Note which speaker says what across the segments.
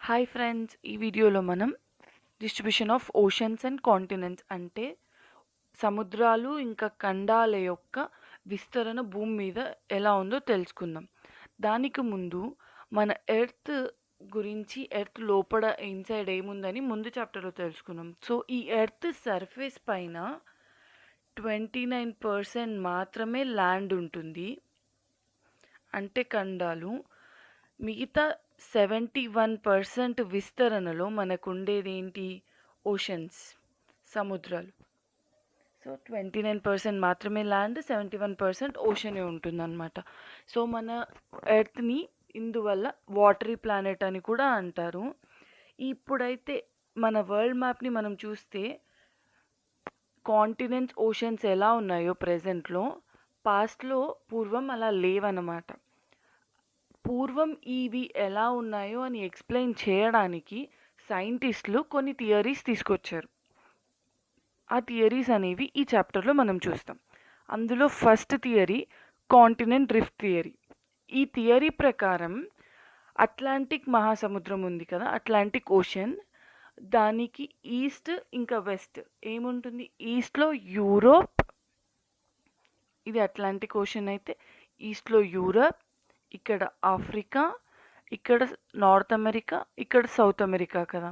Speaker 1: Hi friends, ఈ వీడియోలో మనం distribution of oceans and continents అంటే సముద్రాలు ఇంకా ఖండాల యొక్క విస్తరణ భూమి మీద ఎలా ఉందో తెలుసుకుందాం. దానికి ముందు మన ఎర్త్ గురించి, ఎర్త్ లోపల ఇన్సైడ్ ఏముందని ముందు చాప్టర్లో తెలుసుకున్నాం. సో ఈ ఎర్త్ సర్ఫేస్ పైన 29% మాత్రమే ల్యాండ్ ఉంటుంది, అంటే ఖండాలు. మిగతా 71% విస్తరణలో మనకు ఉండేది ఏంటి? ఓషన్స్, సముద్రాలు. సో 29% మాత్రమే ల్యాండ్, 71% ఓషనే ఉంటుందన్నమాట. సో మన ఎర్త్ని ఇందువల్ల వాటరీ ప్లానెట్ అని కూడా అంటారు. ఇప్పుడైతే మన వరల్డ్ మ్యాప్ని మనం చూస్తే కాంటినెంట్స్, ఓషన్స్ ఎలా ఉన్నాయో ప్రెజెంట్లో, పాస్ట్లో పూర్వం అలా లేవన్నమాట. పూర్వం ఇవి ఎలా ఉన్నాయో అని ఎక్స్ప్లెయిన్ చేయడానికి సైంటిస్టులు కొన్ని థియరీస్ తీసుకొచ్చారు. ఆ థియరీస్ అనేవి ఈ చాప్టర్లో మనం చూస్తాం. అందులో first theory continent drift theory. ఈ థియరీ ప్రకారం అట్లాంటిక్ మహాసముద్రం ఉంది కదా, అట్లాంటిక్ ఓషన్, దానికి ఈస్ట్ ఇంకా వెస్ట్ ఏముంటుంది? ఈస్ట్లో యూరోప్, ఇది అట్లాంటిక్ ఓషన్ అయితే ఈస్ట్లో యూరప్, ఇక్కడ ఆఫ్రికా, ఇక్కడ నార్త్ అమెరికా, ఇక్కడ సౌత్ అమెరికా కదా.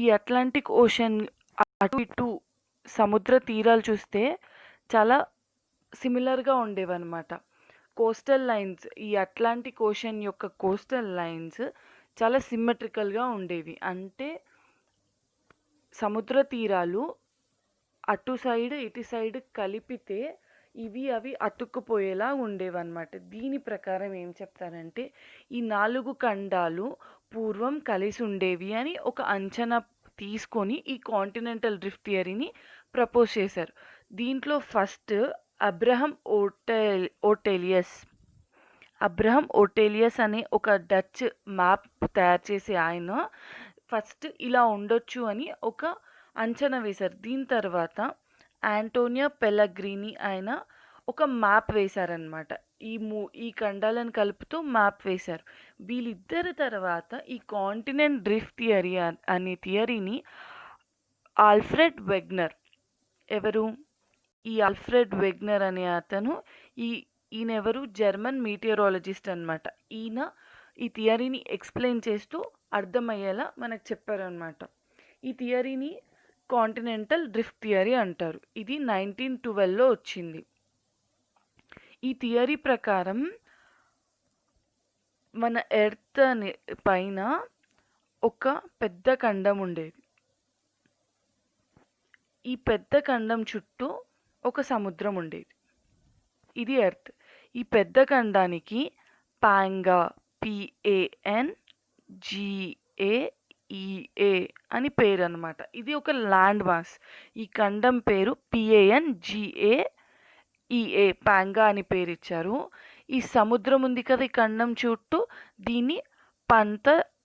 Speaker 1: ఈ అట్లాంటిక్ ఓషన్ అటు ఇటు సముద్ర తీరాలు చూస్తే చాలా సిమిలర్గా ఉండేవన్నమాట. కోస్టల్ లైన్స్, ఈ అట్లాంటిక్ ఓషన్ యొక్క కోస్టల్ లైన్స్ చాలా సిమ్మెట్రికల్గా ఉండేవి. అంటే సముద్ర తీరాలు అటు సైడ్ ఇటు సైడ్ కలిపితే అవి అతుక్కుపోయేలా ఉండేవన్నమాట. దీని ప్రకారం ఏం చెప్తారంటే ఈ 4 ఖండాలు పూర్వం కలిసి ఉండేవి అని ఒక అంచనా తీసుకొని ఈ కాంటినెంటల్ డ్రిఫ్ట్ థియరీని ప్రపోజ్ చేశారు. దీంట్లో ఫస్ట్ అబ్రహం ఓటేలియస్ అనే ఒక డచ్ మ్యాప్ తయారు చేసే ఆయన ఫస్ట్ ఇలా ఉండొచ్చు అని ఒక అంచనా వేశారు. దీని తర్వాత ఆంటోనియో పెల్లగ్రీని ఆయన ఒక మ్యాప్ వేశారనమాట. ఈ ఖండాలను కలుపుతూ మ్యాప్ వేశారు. వీళ్ళిద్దరి తర్వాత ఈ కాంటినెంట్ డ్రిఫ్ట్ థియరీ అనే థియరీని ఆల్ఫ్రెడ్ వెగ్నర్, ఎవరు? ఈ ఆల్ఫ్రెడ్ వెగ్నర్ అనే అతను, ఈయనెవరు? జర్మన్ మీటియరాలజిస్ట్ అనమాట. ఈయన ఈ థియరీని ఎక్స్ప్లెయిన్ చేస్తూ అర్థమయ్యేలా మనకు చెప్పారనమాట. ఈ థియరీని కాంటినెంటల్ డ్రిఫ్ట్ థియరీ అంటారు. ఇది 1912లో వచ్చింది. ఈ థియరీ ప్రకారం మన ఎర్త్ పైన ఒక పెద్ద ఖండం ఉండేది. ఈ పెద్ద ఖండం చుట్టూ ఒక సముద్రం ఉండేది. ఇది ఎర్త్. ఈ పెద్ద ఖండానికి పాంగా, PANGAEA అని పేరు అనమాట. ఇది ఒక ల్యాండ్ మాస్. ఈ ఖండం పేరు PANGAEA, పాంగా అని పేరు ఇచ్చారు. ఈ సముద్రం ఉంది కదా ఈ ఖండం చుట్టూ, దీన్ని పాంటలాసా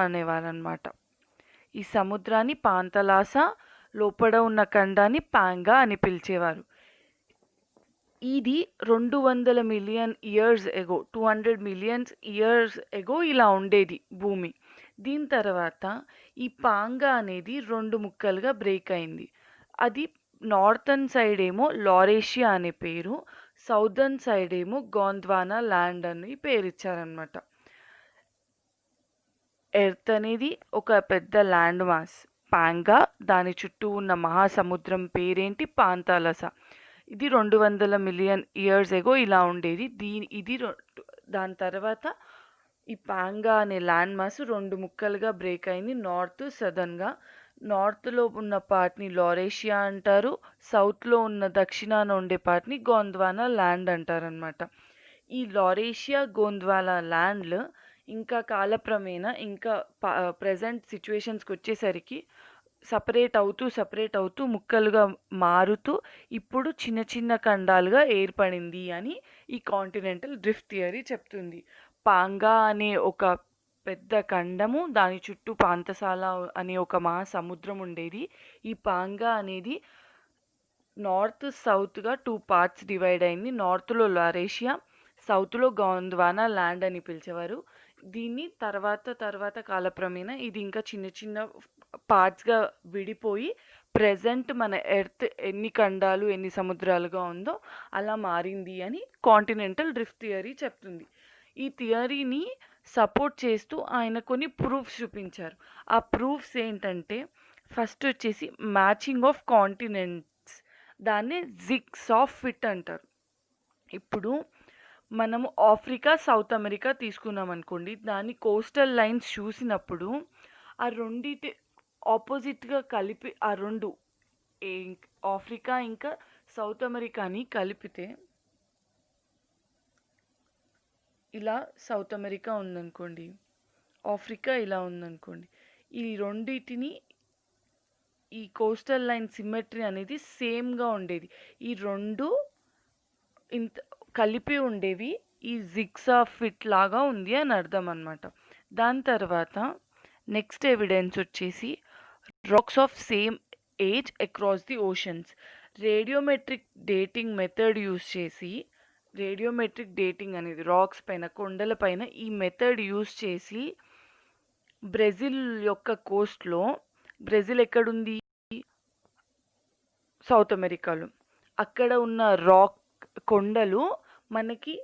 Speaker 1: అనేవారనమాట. ఈ సముద్రాన్ని పాంతలాసా, లోపల ఉన్న ఖండాన్ని పాంగా అని పిలిచేవారు. ఇది 200 million years ago, 200 millions years ago ఇలా ఉండేది భూమి. దీని తర్వాత ఈ పాంగా అనేది 2 ముక్కలుగా బ్రేక్ అయింది. అది నార్థన్ సైడ్ ఏమో లారేషియా అనే పేరు, సౌదర్న్ సైడ్ ఏమో గోండ్వానా ల్యాండ్ అని పేరు ఇచ్చారనమాట. ఎర్త్ అనేది ఒక పెద్ద ల్యాండ్ మాస్ పాంగా, దాని చుట్టూ ఉన్న మహాసముద్రం పేరేంటి? పాంతలాసా. ఇది 200 మిలియన్ ఇయర్స్ ఎగో ఇలా ఉండేది. దాని తర్వాత ఈ పాంగా అనే ల్యాండ్ మాస్ 2 ముక్కలుగా బ్రేక్ అయింది, నార్త్ సదర్న్గా. నార్త్లో ఉన్న పార్ట్ని లారేషియా అంటారు, సౌత్లో ఉన్న దక్షిణాన ఉండే పార్ట్ని గోండ్వానా ల్యాండ్ అంటారనమాట. ఈ లారేషియా, గోండ్వానా ల్యాండ్లు ఇంకా కాలక్రమేణా ఇంకా ప్రజెంట్ సిచ్యువేషన్స్కి వచ్చేసరికి సపరేట్ అవుతూ ముక్కలుగా మారుతూ ఇప్పుడు చిన్న చిన్న ఖండాలుగా ఏర్పడింది అని ఈ కాంటినెంటల్ డ్రిఫ్ట్ థియరీ చెప్తుంది. పాంగా అనే ఒక పెద్ద ఖండము, దాని చుట్టూ పాంతసాల అనే ఒక మహాసముద్రం ఉండేది. ఈ పాంగా అనేది నార్త్ సౌత్గా 2 పార్ట్స్ డివైడ్ అయింది. నార్త్లో లారేషియా, సౌత్‌లో గోండ్వానా ల్యాండ్ అని పిలిచేవారు. దీన్ని తర్వాత కాలక్రమేణా ఇది ఇంకా చిన్న చిన్న పార్ట్స్‌గా విడిపోయి ప్రెజెంట్ మన ఎర్త్ ఎన్ని ఖండాలు, ఎన్ని సముద్రాలుగా ఉందో అలా మారింది అని కాంటినెంటల్ డ్రిఫ్ట్ థియరీ చెప్తుంది. ఈ థియరీని సపోర్ట్ చేస్తూ ఆయన కొన్ని ప్రూఫ్స్ చూపించారు. ఆ ప్రూఫ్స్ ఏంటంటే ఫస్ట్ వచ్చేసి మ్యాచింగ్ ఆఫ్ కాంటినెంట్స్, దాన్నే జిగ్స్ ఆఫ్ ఫిట్ అంటారు. ఇప్పుడు మనము ఆఫ్రికా, సౌత్ అమెరికా తీసుకున్నామనుకోండి. దాని కోస్టల్ లైన్స్ చూసినప్పుడు ఆ రెండిటి ఆపోజిట్‌గా కలిపి ఆ 2 ఆఫ్రికా ఇంకా సౌత్ అమెరికాని కలిపితే ఇలా సౌత్ అమెరికా ఉందనుకోండి. ఆఫ్రికా ఇలా ఉందనుకోండి. ఈ రెండిటిని ఈ కోస్టల్ లైన్ సిమెట్రీ అనేది సేమ్‌గా ఉండేది. ఈ 2 ఇంత కలిపి ఉండేవి. ఈ జిగ్స్ ఆఫ్ ఫిట్ లాగా ఉంది అని అర్థం అన్నమాట. దాని తర్వాత నెక్స్ట్ ఎవిడెన్స్ వచ్చేసి rocks of same age across the oceans. Radiometric dating method use చేసి, రేడియోమెట్రిక్ డేటింగ్ అనేది రాక్స్ పైన, కొండల పైన ఈ మెథడ్ యూజ్ చేసి బ్రెజిల్ యొక్క కోస్ట్‌లో, బ్రెజిల్ ఎక్కడుంది? సౌత్ అమెరికాలో. అక్కడ ఉన్న రాక్ కొండలు మనకి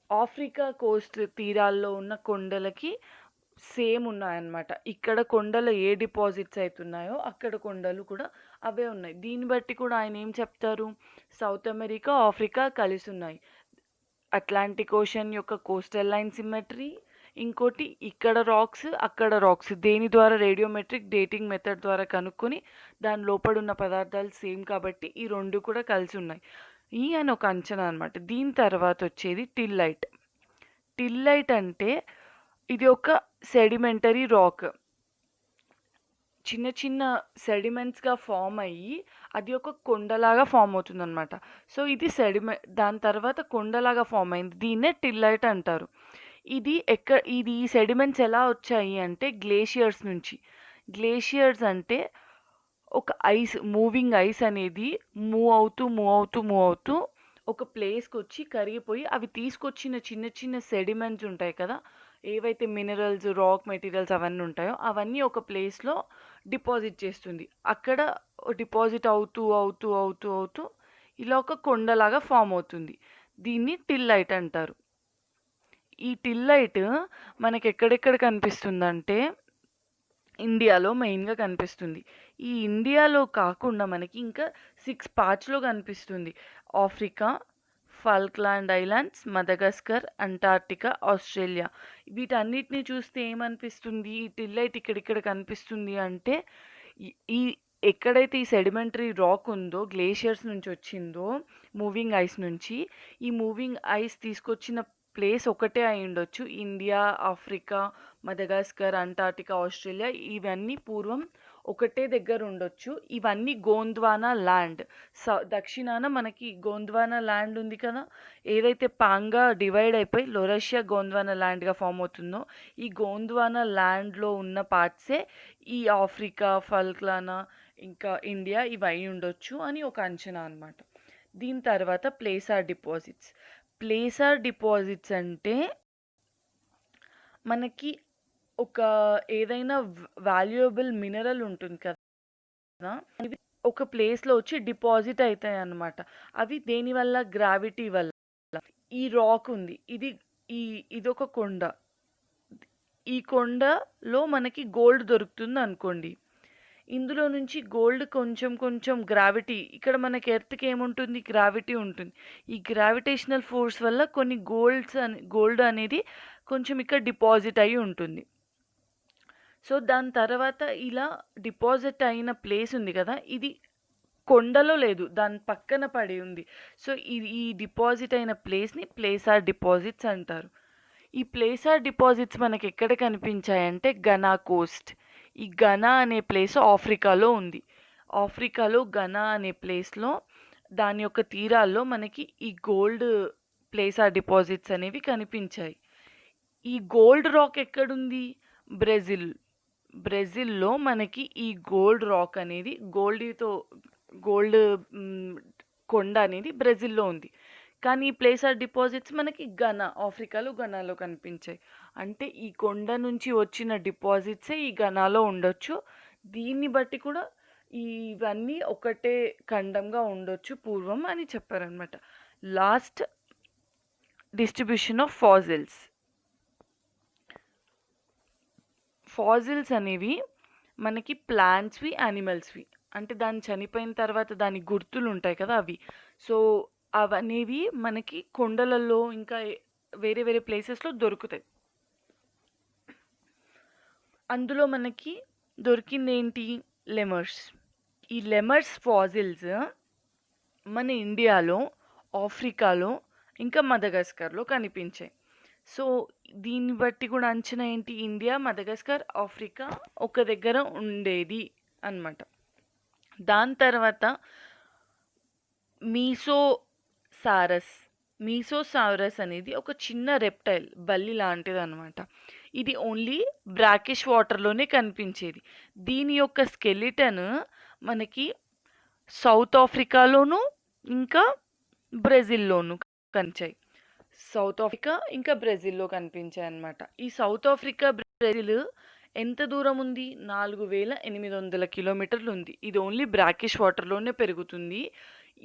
Speaker 1: ఆఫ్రికా కోస్ట్ తీరాల్లో ఉన్న కొండలకి సేమ్ ఉన్నాయన్నమాట. ఇక్కడ కొండలు ఏ డిపాజిట్స్ అయితున్నాయో అక్కడ కొండలు కూడా అవే ఉన్నాయి. దీన్ని బట్టి కూడా ఆయన ఏం చెప్తారు? సౌత్ అమెరికా, ఆఫ్రికా కలిసి ఉన్నాయి. అట్లాంటిక్ ఓషన్ యొక్క కోస్టల్ లైన్ సిమెట్రీ, ఇంకోటి ఇక్కడ రాక్స్, అక్కడ రాక్స్. దేని ద్వారా? రేడియోమెట్రిక్ డేటింగ్ మెథడ్ ద్వారా కనుక్కొని దాని లోపల ఉన్న పదార్థాలు సేమ్ కాబట్టి ఈ 2 కూడా కలిసి ఉన్నాయి. అని ఒక అంచనా అనమాట. దీని తర్వాత వచ్చేది టిల్లైట్. టిల్లైట్ అంటే ఇది ఒక సెడిమెంటరీ రాక్. చిన్న చిన్న సెడిమెంట్స్‌గా ఫామ్ అయ్యి అది ఒక కొండలాగా ఫామ్ అవుతుందనమాట. సో, ఇది దాని తర్వాత కొండలాగా ఫామ్ అయింది. దీన్నే టిల్లైట్ అంటారు. ఇది ఈ సెడిమెంట్స్ ఎలా వచ్చాయి అంటే గ్లేషియర్స్ నుంచి. గ్లేషియర్స్ అంటే ఒక మూవింగ్ ఐస్ అనేది మూవ్ అవుతూ ఒక ప్లేస్‌కొచ్చి కరిగిపోయి అవి తీసుకొచ్చిన చిన్న చిన్న సెడిమెంట్స్ ఉంటాయి కదా! ఏవైతే మినరల్స్, రాక్ మెటీరియల్స్ అవన్నీ ఉంటాయో అవన్నీ ఒక ప్లేస్‌లో డిపాజిట్ చేస్తుంది. అక్కడ డిపాజిట్ అవుతూ ఇలా ఒక కొండలాగా ఫామ్ అవుతుంది. దీన్ని టిల్లైట్ అంటారు. ఈ టిల్లైట్ మనకెక్కడెక్కడ కనిపిస్తుందంటే ఇండియాలో మెయిన్‌గా కనిపిస్తుంది. ఈ ఇండియాలో కాకుండా మనకి ఇంకా 6 పార్ట్స్‌లో కనిపిస్తుంది. Africa, Falkland Islands, Madagascar, Antarctica, Australia. వీటన్నిటిని చూస్తే ఏమనిపిస్తుంది? ఈ టిల్లైట్ ఇక్కడిక్కడ కనిపిస్తుంది అంటే ఈ ఈ ఎక్కడైతే ఈ సెడిమెంటరీ రాక్ ఉందో, గ్లేషియర్స్ నుంచి వచ్చిందో, మూవింగ్ ఐస్ నుంచి, ఈ మూవింగ్ ఐస్ తీసుకొచ్చిన ప్లేస్ ఒకటే అయ్యుండొచ్చు. ఇండియా, ఆఫ్రికా, మదగాస్కర్, అంటార్క్టికా, ఆస్ట్రేలియా ఇవన్నీ పూర్వం ఒకటే దగ్గర ఉండొచ్చు. ఇవన్నీ గోండ్వానా ల్యాండ్. దక్షిణాన మనకి గోండ్వానా ల్యాండ్ ఉంది కదా! ఏదైతే పాంగా డివైడ్ అయిపోయి లొరేషియా గోండ్వానా ల్యాండ్‌గా ఫామ్ అవుతుందో, ఈ గోండ్వానా ల్యాండ్‌లో ఉన్న పార్ట్సే ఈ ఆఫ్రికా, ఫాల్క్లానా, ఇంకా ఇండియా ఇవి అయ్యుండొచ్చు అని ఒక అంచనా అన్నమాట. దీని తర్వాత ప్లేసార్ డిపాజిట్స్. ప్లేసార్ డిపాజిట్స్ అంటే మనకి ఒక ఏదైనా వాల్యుయబుల్ మినరల్ ఉంటుంది కదా! ఇవి ఒక ప్లేస్‌లో వచ్చి డిపాజిట్ అయితాయన్నమాట. అవి దేనివల్ల? గ్రావిటీ వల్ల. ఈ రాక్ ఉంది. ఇదొక కొండ. ఈ కొండలో మనకి గోల్డ్ దొరుకుతుందనుకోండి. ఇందులో నుంచి గోల్డ్ కొంచెం గ్రావిటీ, ఇక్కడ మనకి ఎర్త్‌కి ఏముంటుంది? గ్రావిటీ ఉంటుంది. ఈ గ్రావిటేషనల్ ఫోర్స్ వల్ల కొన్ని గోల్డ్ అనేది కొంచెం ఇక్కడ డిపాజిట్ అయ్యి ఉంటుంది. సో, దాని తర్వాత ఇలా డిపాజిట్ అయిన ప్లేస్ ఉంది కదా! ఇది కొండలో లేదు. దాని పక్కన పడి ఉంది. సో, ఈ డిపాజిట్ అయిన ప్లేస్‌ని ప్లేసార్ డిపాజిట్స్ అంటారు. ఈ ప్లేసార్ డిపాజిట్స్ మనకెక్కడ కనిపించాయంటే ఘనా కోస్ట్. ఈ ఘనా అనే ప్లేస్ ఆఫ్రికాలో ఉంది. ఆఫ్రికాలో ఘనా అనే ప్లేస్‌లో దాని యొక్క తీరాల్లో మనకి ఈ గోల్డ్ ప్లేసార్ డిపాజిట్స్ అనేవి కనిపించాయి. ఈ గోల్డ్ రాక్ ఎక్కడుంది? బ్రెజిల్. బ్రెజిల్‌లో మనకి ఈ గోల్డ్ రాక్ అనేది గోల్డ్ కొండ అనేది బ్రెజిల్‌లో ఉంది. కానీ ఈ ప్లేసర్ డిపాజిట్స్ మనకి ఆఫ్రికాలో ఘనాలో కనిపించాయి. అంటే ఈ కొండ నుంచి వచ్చిన డిపాజిట్సే ఈ ఘనాలో ఉండొచ్చు. దీన్ని బట్టి కూడా ఇవన్నీ ఒకటే ఖండంగా ఉండొచ్చు పూర్వం అని చెప్పారనమాట. Last distribution of fossils. Fossils అనేవి మనకి ప్లాంట్స్వి, యానిమల్స్వి. అంటే దాన్ని చనిపోయిన తర్వాత దాని గుర్తులు ఉంటాయి కదా అవి. సో అవనేవి మనకి కొండలలో ఇంకా వేరే వేరే ప్లేసెస్లో దొరుకుతాయి. అందులో మనకి దొరికింది ఏంటి? లెమర్స్. ఈ లెమర్స్ ఫాజిల్స్ మన ఇండియాలో, ఆఫ్రికాలో, ఇంకా మదగాస్కర్లో కనిపించాయి. సో దీన్ని బట్టి కూడా అంచనా ఏంటి? ఇండియా, మదగాస్కర్, ఆఫ్రికా ఒక దగ్గర ఉండేది అన్నమాట. దాని తర్వాత మీసోసారస్ అనేది ఒక చిన్న రెప్టైల్, బల్లి లాంటిది అనమాట. ఇది ఓన్లీ బ్రాకిష్ వాటర్లోనే కనిపించేది. దీని యొక్క స్కెలిటన్ మనకి సౌత్ ఆఫ్రికాలోను ఇంకా బ్రెజిల్లోను కనిపించాయి. సౌత్ ఆఫ్రికా ఇంకా బ్రెజిల్లో కనిపించాయి అన్నమాట. ఈ సౌత్ ఆఫ్రికా, బ్రెజిల్ ఎంత దూరం ఉంది? 4800 కిలోమీటర్లు ఉంది. ఇది ఓన్లీ బ్రాకిష్ వాటర్లోనే పెరుగుతుంది.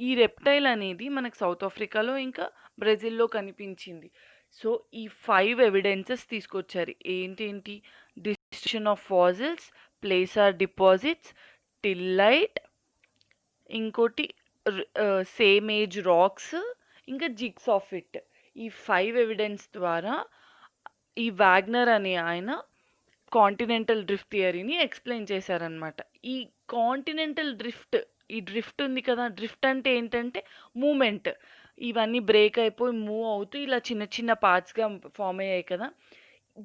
Speaker 1: ఈ రెప్టైల్ అనేది మనకు సౌత్ ఆఫ్రికాలో ఇంకా బ్రెజిల్లో కనిపించింది. సో ఈ 5 ఎవిడెన్సెస్ తీసుకొచ్చారు. ఏంటేంటి? Distribution of fossils, placer deposits, tillite, ఇంకోటి సేమ్ ఏజ్ రాక్స్, ఇంకా జిగ్స్ ఆఫ్ ఇట్. ఈ 5 ఎవిడెన్స్ ద్వారా ఈ వాగ్నర్ అనే ఆయన కాంటినెంటల్ డ్రిఫ్ట్ థియరీని ఎక్స్ప్లెయిన్ చేశారనమాట. ఈ కాంటినెంటల్ డ్రిఫ్ట్, ఈ డ్రిఫ్ట్ ఉంది కదా, డ్రిఫ్ట్ అంటే ఏంటంటే మూమెంట్. ఇవన్నీ బ్రేక్ అయిపోయి మూవ్ అవుతూ ఇలా చిన్న చిన్న పార్ట్స్గా ఫామ్ అయ్యాయి కదా.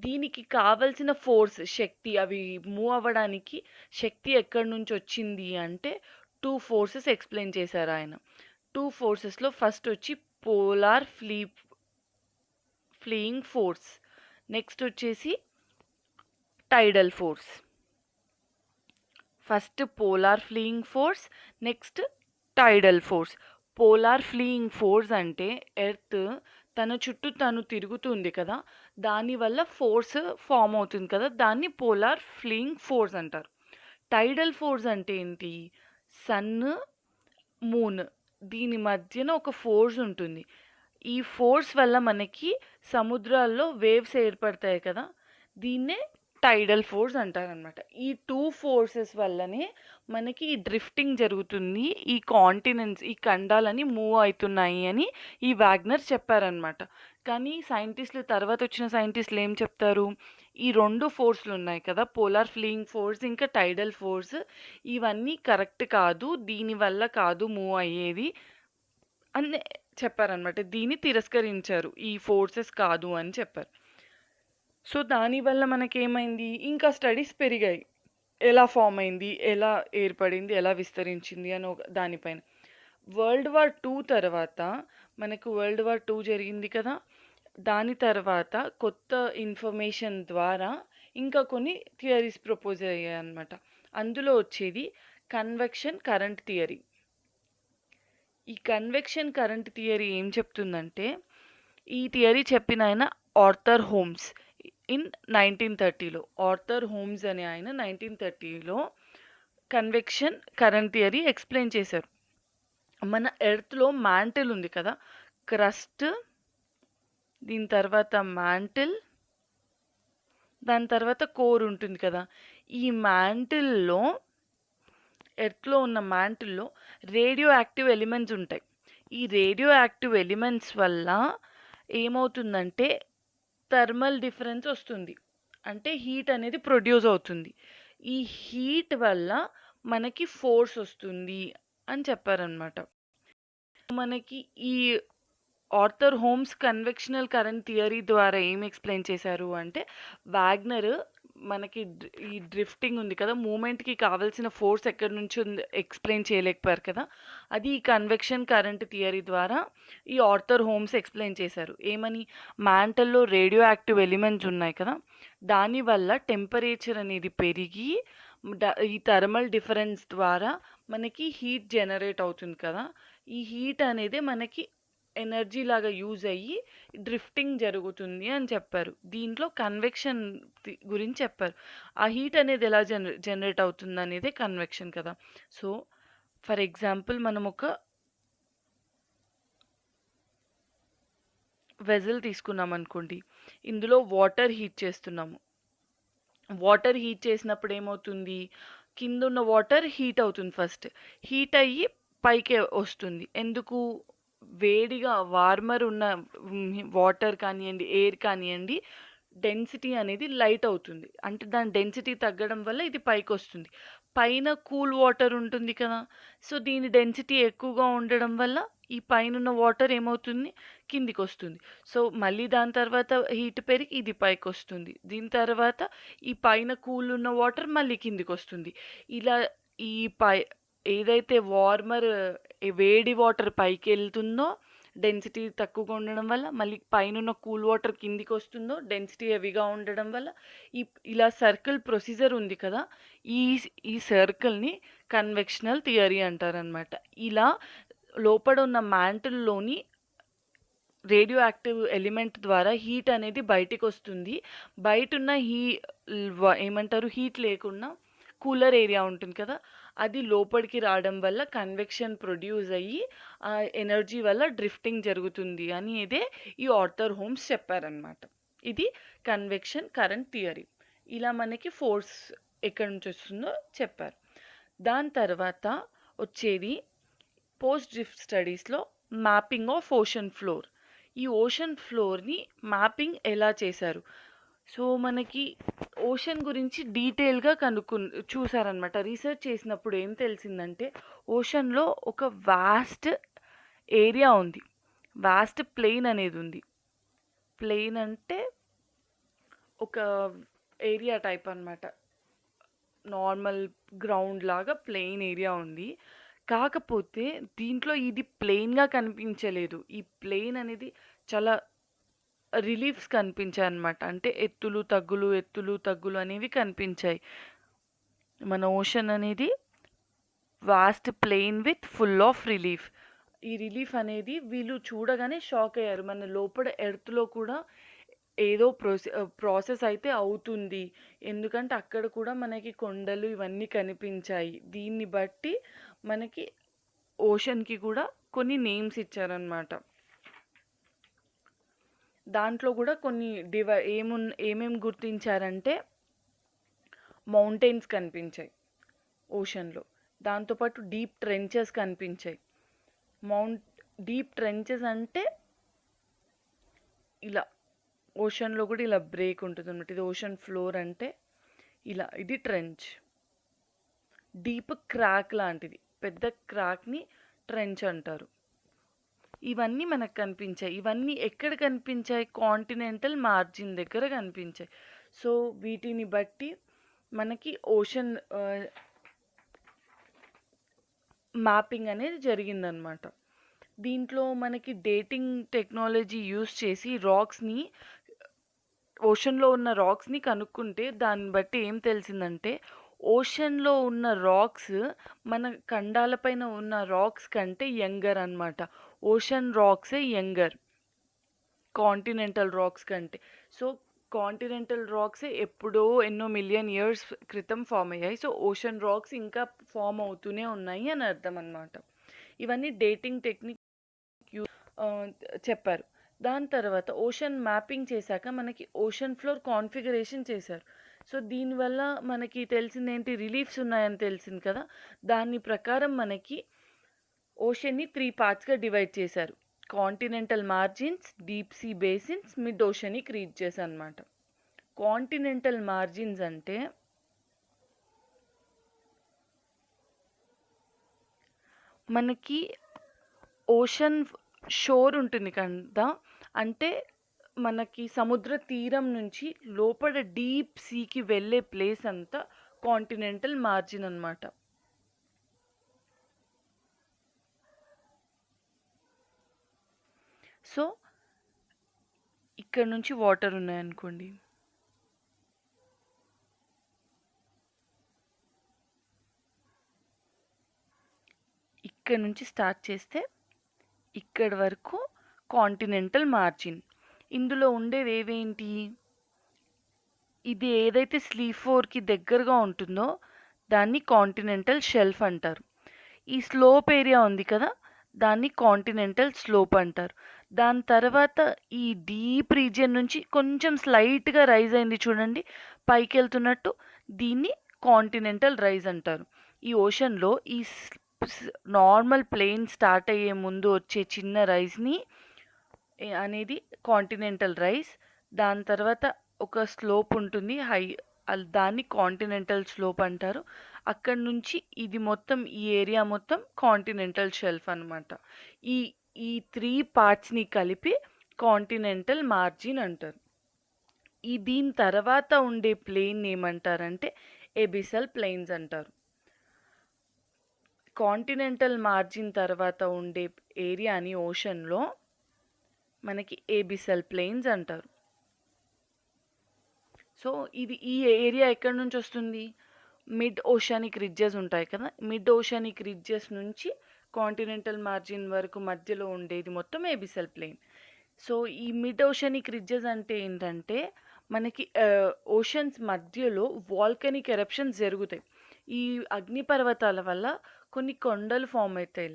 Speaker 1: దీనికి కావలసిన ఫోర్స్, శక్తి, అవి మూవ్ అవ్వడానికి శక్తి ఎక్కడి నుంచి వచ్చింది అంటే 2 ఫోర్సెస్ ఎక్స్ప్లెయిన్ చేశారు ఆయన. 2 ఫోర్సెస్లో ఫస్ట్ వచ్చి పోలార్ ఫ్లీయింగ్ ఫోర్స్, నెక్స్ట్ వచ్చేసి టైడల్ force. First polar fleeing force, next టైడల్ force. Polar fleeing force అంటే ఎర్త్ తన చుట్టూ తను తిరుగుతుంది కదా, దానివల్ల ఫోర్స్ ఫామ్ అవుతుంది కదా, దాన్ని పోలార్ ఫ్లీయింగ్ ఫోర్స్ అంటారు. టైడల్ ఫోర్స్ అంటే ఏంటి? సన్, మూన్ దీని మధ్యన ఒక ఫోర్స్ ఉంటుంది. ఈ ఫోర్స్ వల్ల మనకి సముద్రాల్లో వేవ్స్ ఏర్పడతాయి కదా, దీన్నే టైడల్ ఫోర్స్ అంటారనమాట. ఈ 2 ఫోర్సెస్ వల్లనే మనకి ఈ డ్రిఫ్టింగ్ జరుగుతుంది, ఈ కాంటినెంట్స్, ఈ ఖండాలని మూవ్ అవుతున్నాయి అని ఈ వాగ్నర్ చెప్పారనమాట. కానీ తర్వాత వచ్చిన సైంటిస్టులు ఏం చెప్తారు? ఈ 2 ఫోర్స్లు ఉన్నాయి కదా, పోలార్ ఫ్లీయింగ్ ఫోర్స్ ఇంకా టైడల్ ఫోర్స్, ఇవన్నీ కరెక్ట్ కాదు, దీనివల్ల కాదు మూవ్ అయ్యేది అని చెప్పారనమాట. దీన్ని తిరస్కరించారు, ఈ ఫోర్సెస్ కాదు అని చెప్పారు. సో దానివల్ల మనకేమైంది? ఇంకా స్టడీస్ పెరిగాయి. ఎలా ఫామ్ అయింది, ఎలా ఏర్పడింది, ఎలా విస్తరించింది అని దానిపైన. వరల్డ్ వార్ 2 తర్వాత మనకు వరల్డ్ వార్ 2 జరిగింది కదా, దాని తర్వాత కొత్త ఇన్ఫర్మేషన్ ద్వారా ఇంకా కొన్ని థియరీస్ ప్రపోజ్ అయ్యాయి అన్నమాట. అందులో వచ్చేది కన్వెక్షన్ కరెంట్ థియరీ. ఈ కన్వెక్షన్ కరెంట్ థియరీ ఏం చెప్తుందంటే, ఈ థియరీ చెప్పిన ఆయన ఆర్థర్ హోమ్స్ ఇన్ 1930లో. ఆర్థర్ హోమ్స్ అనే ఆయన 1930లో కన్వెక్షన్ కరెంట్ థియరీ ఎక్స్ప్లెయిన్ చేశారు. మన ఎర్త్లో మ్యాంటిల్ ఉంది కదా, క్రస్ట్, దీని తర్వాత మ్యాంటిల్, దాని తర్వాత కోర్ ఉంటుంది కదా. ఈ మ్యాంటిల్లో, ఎర్త్లో ఉన్న మ్యాంటిల్లో రేడియో యాక్టివ్ ఎలిమెంట్స్ ఉంటాయి. ఈ రేడియో యాక్టివ్ ఎలిమెంట్స్ వల్ల ఏమవుతుందంటే థర్మల్ డిఫరెన్స్ వస్తుంది, అంటే హీట్ అనేది ప్రొడ్యూస్ అవుతుంది. ఈ హీట్ వల్ల మనకి ఫోర్స్ వస్తుంది అని చెప్పారనమాట. మనకి ఈ Arthur homes convectional current theory ద్వారా ఏం ఎక్స్ప్లెయిన్ చేశారు అంటే, వాగ్నర్ మనకి ఈ డ్రిఫ్టింగ్ ఉంది కదా, మూమెంట్కి కావాల్సిన ఫోర్స్ ఎక్కడి నుంచి ఉంది ఎక్స్ప్లెయిన్ చేయలేకపోయారు కదా, అది ఈ కన్వెక్షన్ కరెంట్ థియరీ ద్వారా ఈ ఆర్థర్ హోమ్స్ ఎక్స్ప్లెయిన్ చేశారు. ఏమని? మ్యాంటల్లో రేడియో యాక్టివ్ ఎలిమెంట్స్ ఉన్నాయి కదా, దానివల్ల టెంపరేచర్ అనేది పెరిగి ఈ థర్మల్ డిఫరెన్స్ ద్వారా మనకి హీట్ జనరేట్ అవుతుంది కదా, ఈ హీట్ అనేది మనకి ఎనర్జీ లాగా యూజ్ అయ్యి డ్రిఫ్టింగ్ జరుగుతుంది అని చెప్పారు. దీంట్లో కన్వెక్షన్ గురించి చెప్పారు. ఆ హీట్ అనేది ఎలా జనరేట్ అవుతుంది అనేది కన్వెక్షన్ కదా. సో ఫర్ ఎగ్జాంపుల్ మనం ఒక వెజల్ తీసుకున్నాం అనుకోండి, ఇందులో వాటర్ హీట్ చేస్తున్నాము. వాటర్ హీట్ చేసినప్పుడు ఏమవుతుంది, కింద ఉన్న వాటర్ హీట్ అవుతుంది. ఫస్ట్ హీట్ అయ్యి పైకి వస్తుంది. ఎందుకు, వేడిగా వార్మర్ ఉన్న వాటర్ కానివ్వండి, ఎయిర్ కానివ్వండి, డెన్సిటీ అనేది లైట్ అవుతుంది. అంటే దాని డెన్సిటీ తగ్గడం వల్ల ఇది పైకి వస్తుంది. పైన కూల్ వాటర్ ఉంటుంది కదా, సో దీని డెన్సిటీ ఎక్కువగా ఉండడం వల్ల ఈ పైనున్న వాటర్ ఏమవుతుంది, కిందికి వస్తుంది. సో మళ్ళీ దాని తర్వాత హీట్ పెరిగి ఇది పైకి వస్తుంది. దీని తర్వాత ఈ పైన కూల్ ఉన్న వాటర్ మళ్ళీ కిందికి వస్తుంది. ఇలా ఈ పై ఏదైతే వార్మర్ వేడి వాటర్ పైకి వెళ్తుందో డెన్సిటీ తక్కువగా ఉండడం వల్ల, మళ్ళీ పైనున్న కూల్ వాటర్ కిందికి వస్తుందో డెన్సిటీ హెవీగా ఉండడం వల్ల, ఇలా సర్కిల్ ప్రొసీజర్ ఉంది కదా, ఈ ఈ సర్కిల్ని కన్వెక్షనల్ థియరీ అంటారనమాట. ఇలా లోపల ఉన్న మ్యాంటిల్లోని రేడియో యాక్టివ్ ఎలిమెంట్ ద్వారా హీట్ అనేది బయటికి వస్తుంది. బయట ఉన్న ఏమంటారు, హీట్ లేకుండా కూలర్ ఏరియా ఉంటుంది కదా, అది లోపలికి రావడం వల్ల కన్వెక్షన్ ప్రొడ్యూస్ అయ్యి ఆ ఎనర్జీ వల్ల డ్రిఫ్టింగ్ జరుగుతుంది అని ఇదే ఈ ఆర్థర్ హోమ్స్ చెప్పారనమాట. ఇది కన్వెక్షన్ కరెంట్ థియరీ. ఇలా మనకి ఫోర్స్ ఎక్కడి నుంచి వస్తుందో చెప్పారు. దాని తర్వాత వచ్చేది పోస్ట్ డ్రిఫ్ట్ స్టడీస్లో మ్యాపింగ్ ఆఫ్ ఓషన్ ఫ్లోర్. ఈ ఓషన్ ఫ్లోర్ని మ్యాపింగ్ ఎలా చేశారు, సో మనకి ఓషన్ గురించి డీటెయిల్గా చూసారనమాట. రీసెర్చ్ చేసినప్పుడు ఏం తెలిసిందంటే, ఓషన్లో ఒక వాస్ట్ ఏరియా ఉంది, వాస్ట్ ప్లెయిన్ అనేది ఉంది. ప్లెయిన్ అంటే ఒక ఏరియా టైప్ అనమాట, నార్మల్ గ్రౌండ్ లాగా ప్లెయిన్ ఏరియా ఉంది. కాకపోతే దీంట్లో ఇది ప్లెయిన్గా కనిపించలేదు. ఈ ప్లెయిన్ అనేది చాలా రిలీఫ్స్ కనిపించాయి అన్నమాట. అంటే ఎత్తులు తగ్గులు, ఎత్తులు తగ్గులు అనేవి కనిపించాయి. మన ఓషన్ అనేది vast plain with full of relief. ఈ రిలీఫ్ అనేది వీళ్ళు చూడగానే షాక్ అయ్యారు. మన లోపల ఎర్త్లో కూడా ఏదో ప్రాసెస్ అయితే అవుతుంది. ఎందుకంటే అక్కడ కూడా మనకి కొండలు ఇవన్నీ కనిపించాయి. దీన్ని బట్టి మనకి ఓషన్కి కూడా కొన్ని నేమ్స్ ఇచ్చారనమాట. దాంట్లో కూడా కొన్ని ఏమేమి గుర్తించారంటే, మౌంటైన్స్ కనిపించాయి ఓషన్లో. దాంతోపాటు డీప్ ట్రెంచెస్ కనిపించాయి. డీప్ ట్రెంచెస్ అంటే ఇలా ఓషన్లో కూడా ఇలా బ్రేక్ ఉంటుంది అన్నమాట. ఇది ఓషన్ ఫ్లోర్ అంటే ఇలా, ఇది ట్రెంచ్. డీప్ క్రాక్ లాంటిది, పెద్ద క్రాక్ని ట్రెంచ్ అంటారు. ఇవన్నీ మనకు కనిపించాయి. ఇవన్నీ ఎక్కడ కనిపించాయి, కాంటినెంటల్ మార్జిన్ దగ్గర కనిపించాయి. సో వీటిని బట్టి మనకి ఓషన్ మ్యాపింగ్ అనేది జరిగిందనమాట. దీంట్లో మనకి డేటింగ్ టెక్నాలజీ యూస్ చేసి రాక్స్ని, ఓషన్లో ఉన్న రాక్స్ని కనుక్కుంటే దాన్ని బట్టి ఏం తెలిసిందంటే, ఓషన్లో ఉన్న రాక్స్ మన ఖండాలపైన ఉన్న రాక్స్ కంటే యంగర్ అన్నమాట. ఓషన్ రాక్సే యంగర్ కాంటినెంటల్ రాక్స్ కంటే. సో కాంటినెంటల్ రాక్సే ఎప్పుడో ఎన్నో మిలియన్ ఇయర్స్ క్రితం ఫామ్ అయ్యాయి. సో ఓషన్ రాక్స్ ఇంకా ఫామ్ అవుతూనే ఉన్నాయి అని అర్థం అన్నమాట. ఇవన్నీ డేటింగ్ టెక్నిక్ చెప్పారు. దాని తర్వాత ఓషన్ మ్యాపింగ్ చేశాక మనకి ఓషన్ ఫ్లోర్ కాన్ఫిగరేషన్ చేశారు. సో దీనివల్ల మనకి తెలిసింది ఏంటి, రిలీఫ్స్ ఉన్నాయని తెలిసింది కదా. దాని ప్రకారం మనకి ఓషన్ని 3 పార్ట్స్గా డివైడ్ చేశారు. Continental margins, deep sea basins, mid oceanic reaches అన్నమాట. కాంటినెంటల్ మార్జిన్స్ అంటే మనకి ఓషన్ షోర్ ఉంటుంది కదా, అంటే మనకి సముద్ర తీరం నుంచి లోపల డీప్ సీకి వెళ్ళే ప్లేస్ అంతా కాంటినెంటల్ మార్జిన్ అన్నమాట. సో ఇక్కడ నుంచి వాటర్ ఉన్నాయనుకోండి, ఇక్కడ నుంచి స్టార్ట్ చేస్తే ఇక్కడ వరకు కాంటినెంటల్ మార్జిన్. ఇందులో ఉండేవి ఏవేంటి? ఇది ఏదైతే స్లీప్ 4కి దగ్గరగా ఉంటుందో దాన్ని కాంటినెంటల్ షెల్ఫ్ అంటారు. ఈ స్లోప్ ఏరియా ఉంది కదా, దాన్ని కాంటినెంటల్ స్లోప్ అంటారు. దాని తర్వాత ఈ డీప్ రీజియన్ నుంచి కొంచెం స్లైట్గా రైజ్ అయింది చూడండి, పైకి వెళ్తున్నట్టు, దీన్ని కాంటినెంటల్ రైజ్ అంటారు. ఈ ఓషన్లో ఈ నార్మల్ ప్లేన్ స్టార్ట్ అయ్యే ముందు వచ్చే చిన్న రైజ్ని అనేది కాంటినెంటల్ రైజ్. దాని తర్వాత ఒక స్లోప్ ఉంటుంది దాన్ని కాంటినెంటల్ స్లోప్ అంటారు. అక్కడ నుంచి ఇది మొత్తం ఈ ఏరియా మొత్తం కాంటినెంటల్ షెల్ఫ్ అన్నమాట. ఈ ఈ 3 పార్ట్స్ని కలిపి కాంటినెంటల్ మార్జిన్ అంటారు. దీని తర్వాత ఉండే ప్లేన్ ఏమంటారంటే ఎబిసల్ ప్లేన్స్ అంటారు. కాంటినెంటల్ మార్జిన్ తర్వాత ఉండే ఏరియాని ఓషన్లో మనకి ఏబిసల్ ప్లేన్స్ అంటారు. సో ఈ ఏరియా ఎక్కడి నుంచి వస్తుంది? మిడ్ ఓషనిక్ రిడ్జెస్ ఉంటాయి కదా, మిడ్ ఓషనిక్ రిడ్జెస్ నుంచి కాంటినెంటల్ మార్జిన్ వరకు మధ్యలో ఉండేది మొత్తం ఏబిసల్ ప్లేన్. సో ఈ మిడ్ ఓషనిక్ రిడ్జెస్ అంటే ఏంటంటే మనకి ఓషన్స్ మధ్యలో వాల్కనిక్ ఎరప్షన్స్ జరుగుతాయి. ఈ అగ్నిపర్వతాల వల్ల కొన్ని కొండలు ఫామ్ అవుతాయి.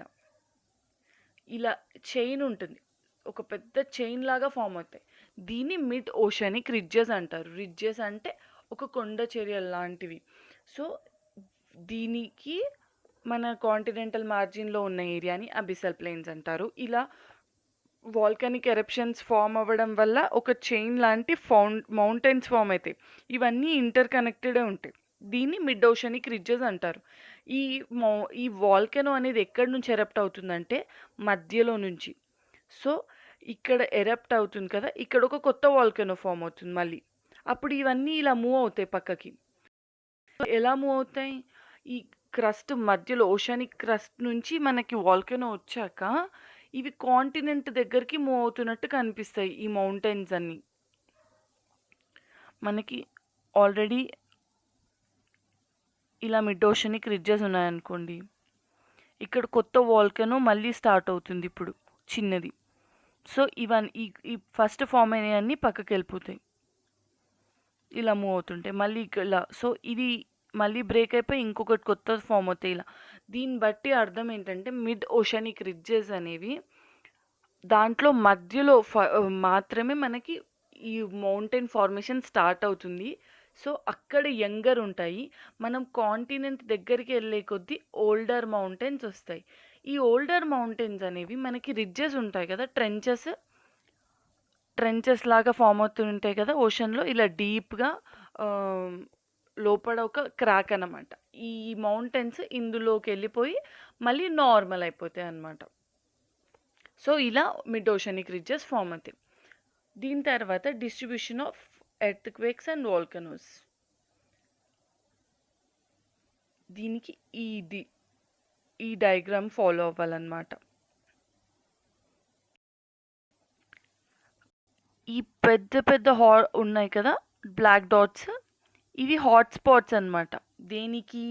Speaker 1: ఇలా చైన్ ఉంటుంది, ఒక పెద్ద చైన్ లాగా ఫామ్ అవుతాయి. దీన్ని మిడ్ ఓషనిక్ రిడ్జెస్ అంటారు. రిడ్జెస్ అంటే ఒక కొండ చర్యలు లాంటివి. సో దీనికి మన కాంటినెంటల్ మార్జిన్లో ఉన్న ఏరియాని అబిసల్ ప్లేన్స్ అంటారు. ఇలా వాల్కనిక్ ఎరప్షన్స్ ఫామ్ అవ్వడం వల్ల ఒక చైన్ లాంటి మౌంటైన్స్ ఫామ్ అవుతాయి. ఇవన్నీ ఇంటర్ కనెక్టెడే ఉంటాయి. దీన్ని మిడ్ ఓషనిక్ రిడ్జెస్ అంటారు. ఈ ఈ వాల్కెనో అనేది ఎక్కడి నుంచి ఎరప్ట్ అవుతుందంటే మధ్యలో నుంచి. సో ఇక్కడ ఎరప్ట్ అవుతుంది కదా, ఇక్కడ ఒక కొత్త వాల్కెనో ఫామ్ అవుతుంది మళ్ళీ. అప్పుడు ఇవన్నీ ఇలా మూవ్ అవుతాయి పక్కకి. ఎలా మూవ్ అవుతాయి? ఈ క్రస్ట్ మధ్యలో ఓషనిక్ క్రస్ట్ నుంచి మనకి వాల్కెనో వచ్చాక ఇవి కాంటినెంట్ దగ్గరికి మూవ్ అవుతున్నట్టు కనిపిస్తాయి ఈ మౌంటైన్స్ అన్నీ. మనకి ఆల్రెడీ ఇలా మిడ్ ఓషనిక్ రిడ్జెస్ ఉన్నాయనుకోండి, ఇక్కడ కొత్త వాల్కెనో మళ్ళీ స్టార్ట్ అవుతుంది ఇప్పుడు చిన్నది. సో ఇవన్నీ ఈ ఫస్ట్ ఫామ్ అయినవన్నీ పక్కకి వెళ్ళిపోతాయి, ఇలా మూవ్ అవుతుంటాయి మళ్ళీ ఇలా. సో ఇది మళ్ళీ బ్రేక్ అయిపోయి ఇంకొకటి కొత్త ఫామ్ అవుతాయి ఇలా. దీన్ని బట్టి అర్థం ఏంటంటే మిడ్ ఓషనిక్ రిడ్జెస్ అనేవి దాంట్లో మధ్యలో మాత్రమే మనకి ఈ మౌంటైన్ ఫార్మేషన్ స్టార్ట్ అవుతుంది. సో అక్కడ యంగర్ ఉంటాయి. మనం కాంటినెంట్ దగ్గరికి వెళ్ళే కొద్దీ ఓల్డర్ మౌంటైన్స్ వస్తాయి. ఈ ఓల్డర్ మౌంటైన్స్ అనేవి మనకి రిడ్జెస్ ఉంటాయి కదా, ట్రెంచెస్ లాగా ఫామ్ అవుతుంటాయి కదా ఓషన్లో, ఇలా డీప్గా లోపల ఒక క్రాక్ అన్నమాట. ఈ మౌంటైన్స్ ఇందులోకి వెళ్ళిపోయి మళ్ళీ నార్మల్ అయిపోతాయి అన్నమాట. సో ఇలా మిడ్ ఓషనిక్ రిడ్జెస్ ఫామ్ అవుతాయి. దీని తర్వాత distribution of earthquakes and volcanoes. దీనికి ఈ డయాగ్రామ్ ఫాలో అవ్వాలన్నమాట. ఈ పెద్ద పెద్ద ఉన్నాయి కదా బ్లాక్ డాట్స్, ఇవి హాట్ స్పాట్స్ అన్నమాట. దేనికి?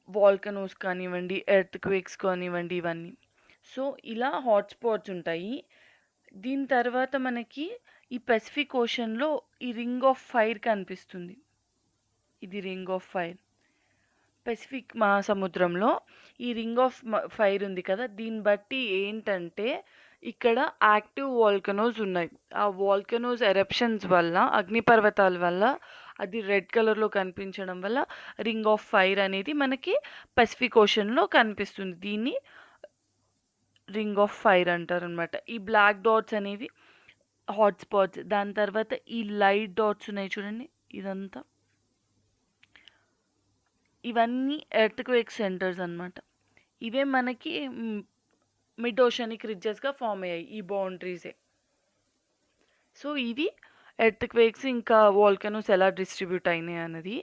Speaker 1: వాల్కనోస్ కానివ్వండి, ఎర్త్క్వేక్స్ కానివ్వండి, ఇవన్నీ. సో ఇలా హాట్ స్పాట్స్ ఉంటాయి. దీని తర్వాత మనకి ఈ పెసిఫిక్ ఓషన్లో ఈ రింగ్ ఆఫ్ ఫైర్ కనిపిస్తుంది. ఇది రింగ్ ఆఫ్ ఫైర్. పెసిఫిక్ మహాసముద్రంలో ఈ రింగ్ ఆఫ్ ఫైర్ ఉంది కదా, దీన్ని బట్టి ఏంటంటే ఇక్కడ యాక్టివ్ వాల్కనోస్ ఉన్నాయి. ఆ వాల్కనోస్ ఎరప్షన్స్ వల్ల, అగ్నిపర్వతాల వల్ల అది రెడ్ కలర్లో కనిపించడం వల్ల రింగ్ ఆఫ్ ఫైర్ అనేది మనకి పెసిఫిక్ ఓషన్లో కనిపిస్తుంది. దీన్ని రింగ్ ఆఫ్ ఫైర్ అంటారు అనమాట. ఈ బ్లాక్ డాట్స్ అనేవి హాట్ స్పాట్స్. దాని తర్వాత ఈ లైట్ డాట్స్ ఉన్నాయి చూడండి, ఇదంతా ఇవన్నీ ఎర్త్క్వేక్ సెంటర్స్ అన్నమాట. ఇవే మనకి మిడ్ ఓషనిక్ రిడ్జెస్గా ఫామ్ అయ్యాయి ఈ బౌండరీసే. సో ఇది ఎర్త్క్వేక్స్ ఇంకా వాల్కనోస్ ఎలా డిస్ట్రిబ్యూట్ అయినాయి అన్నది.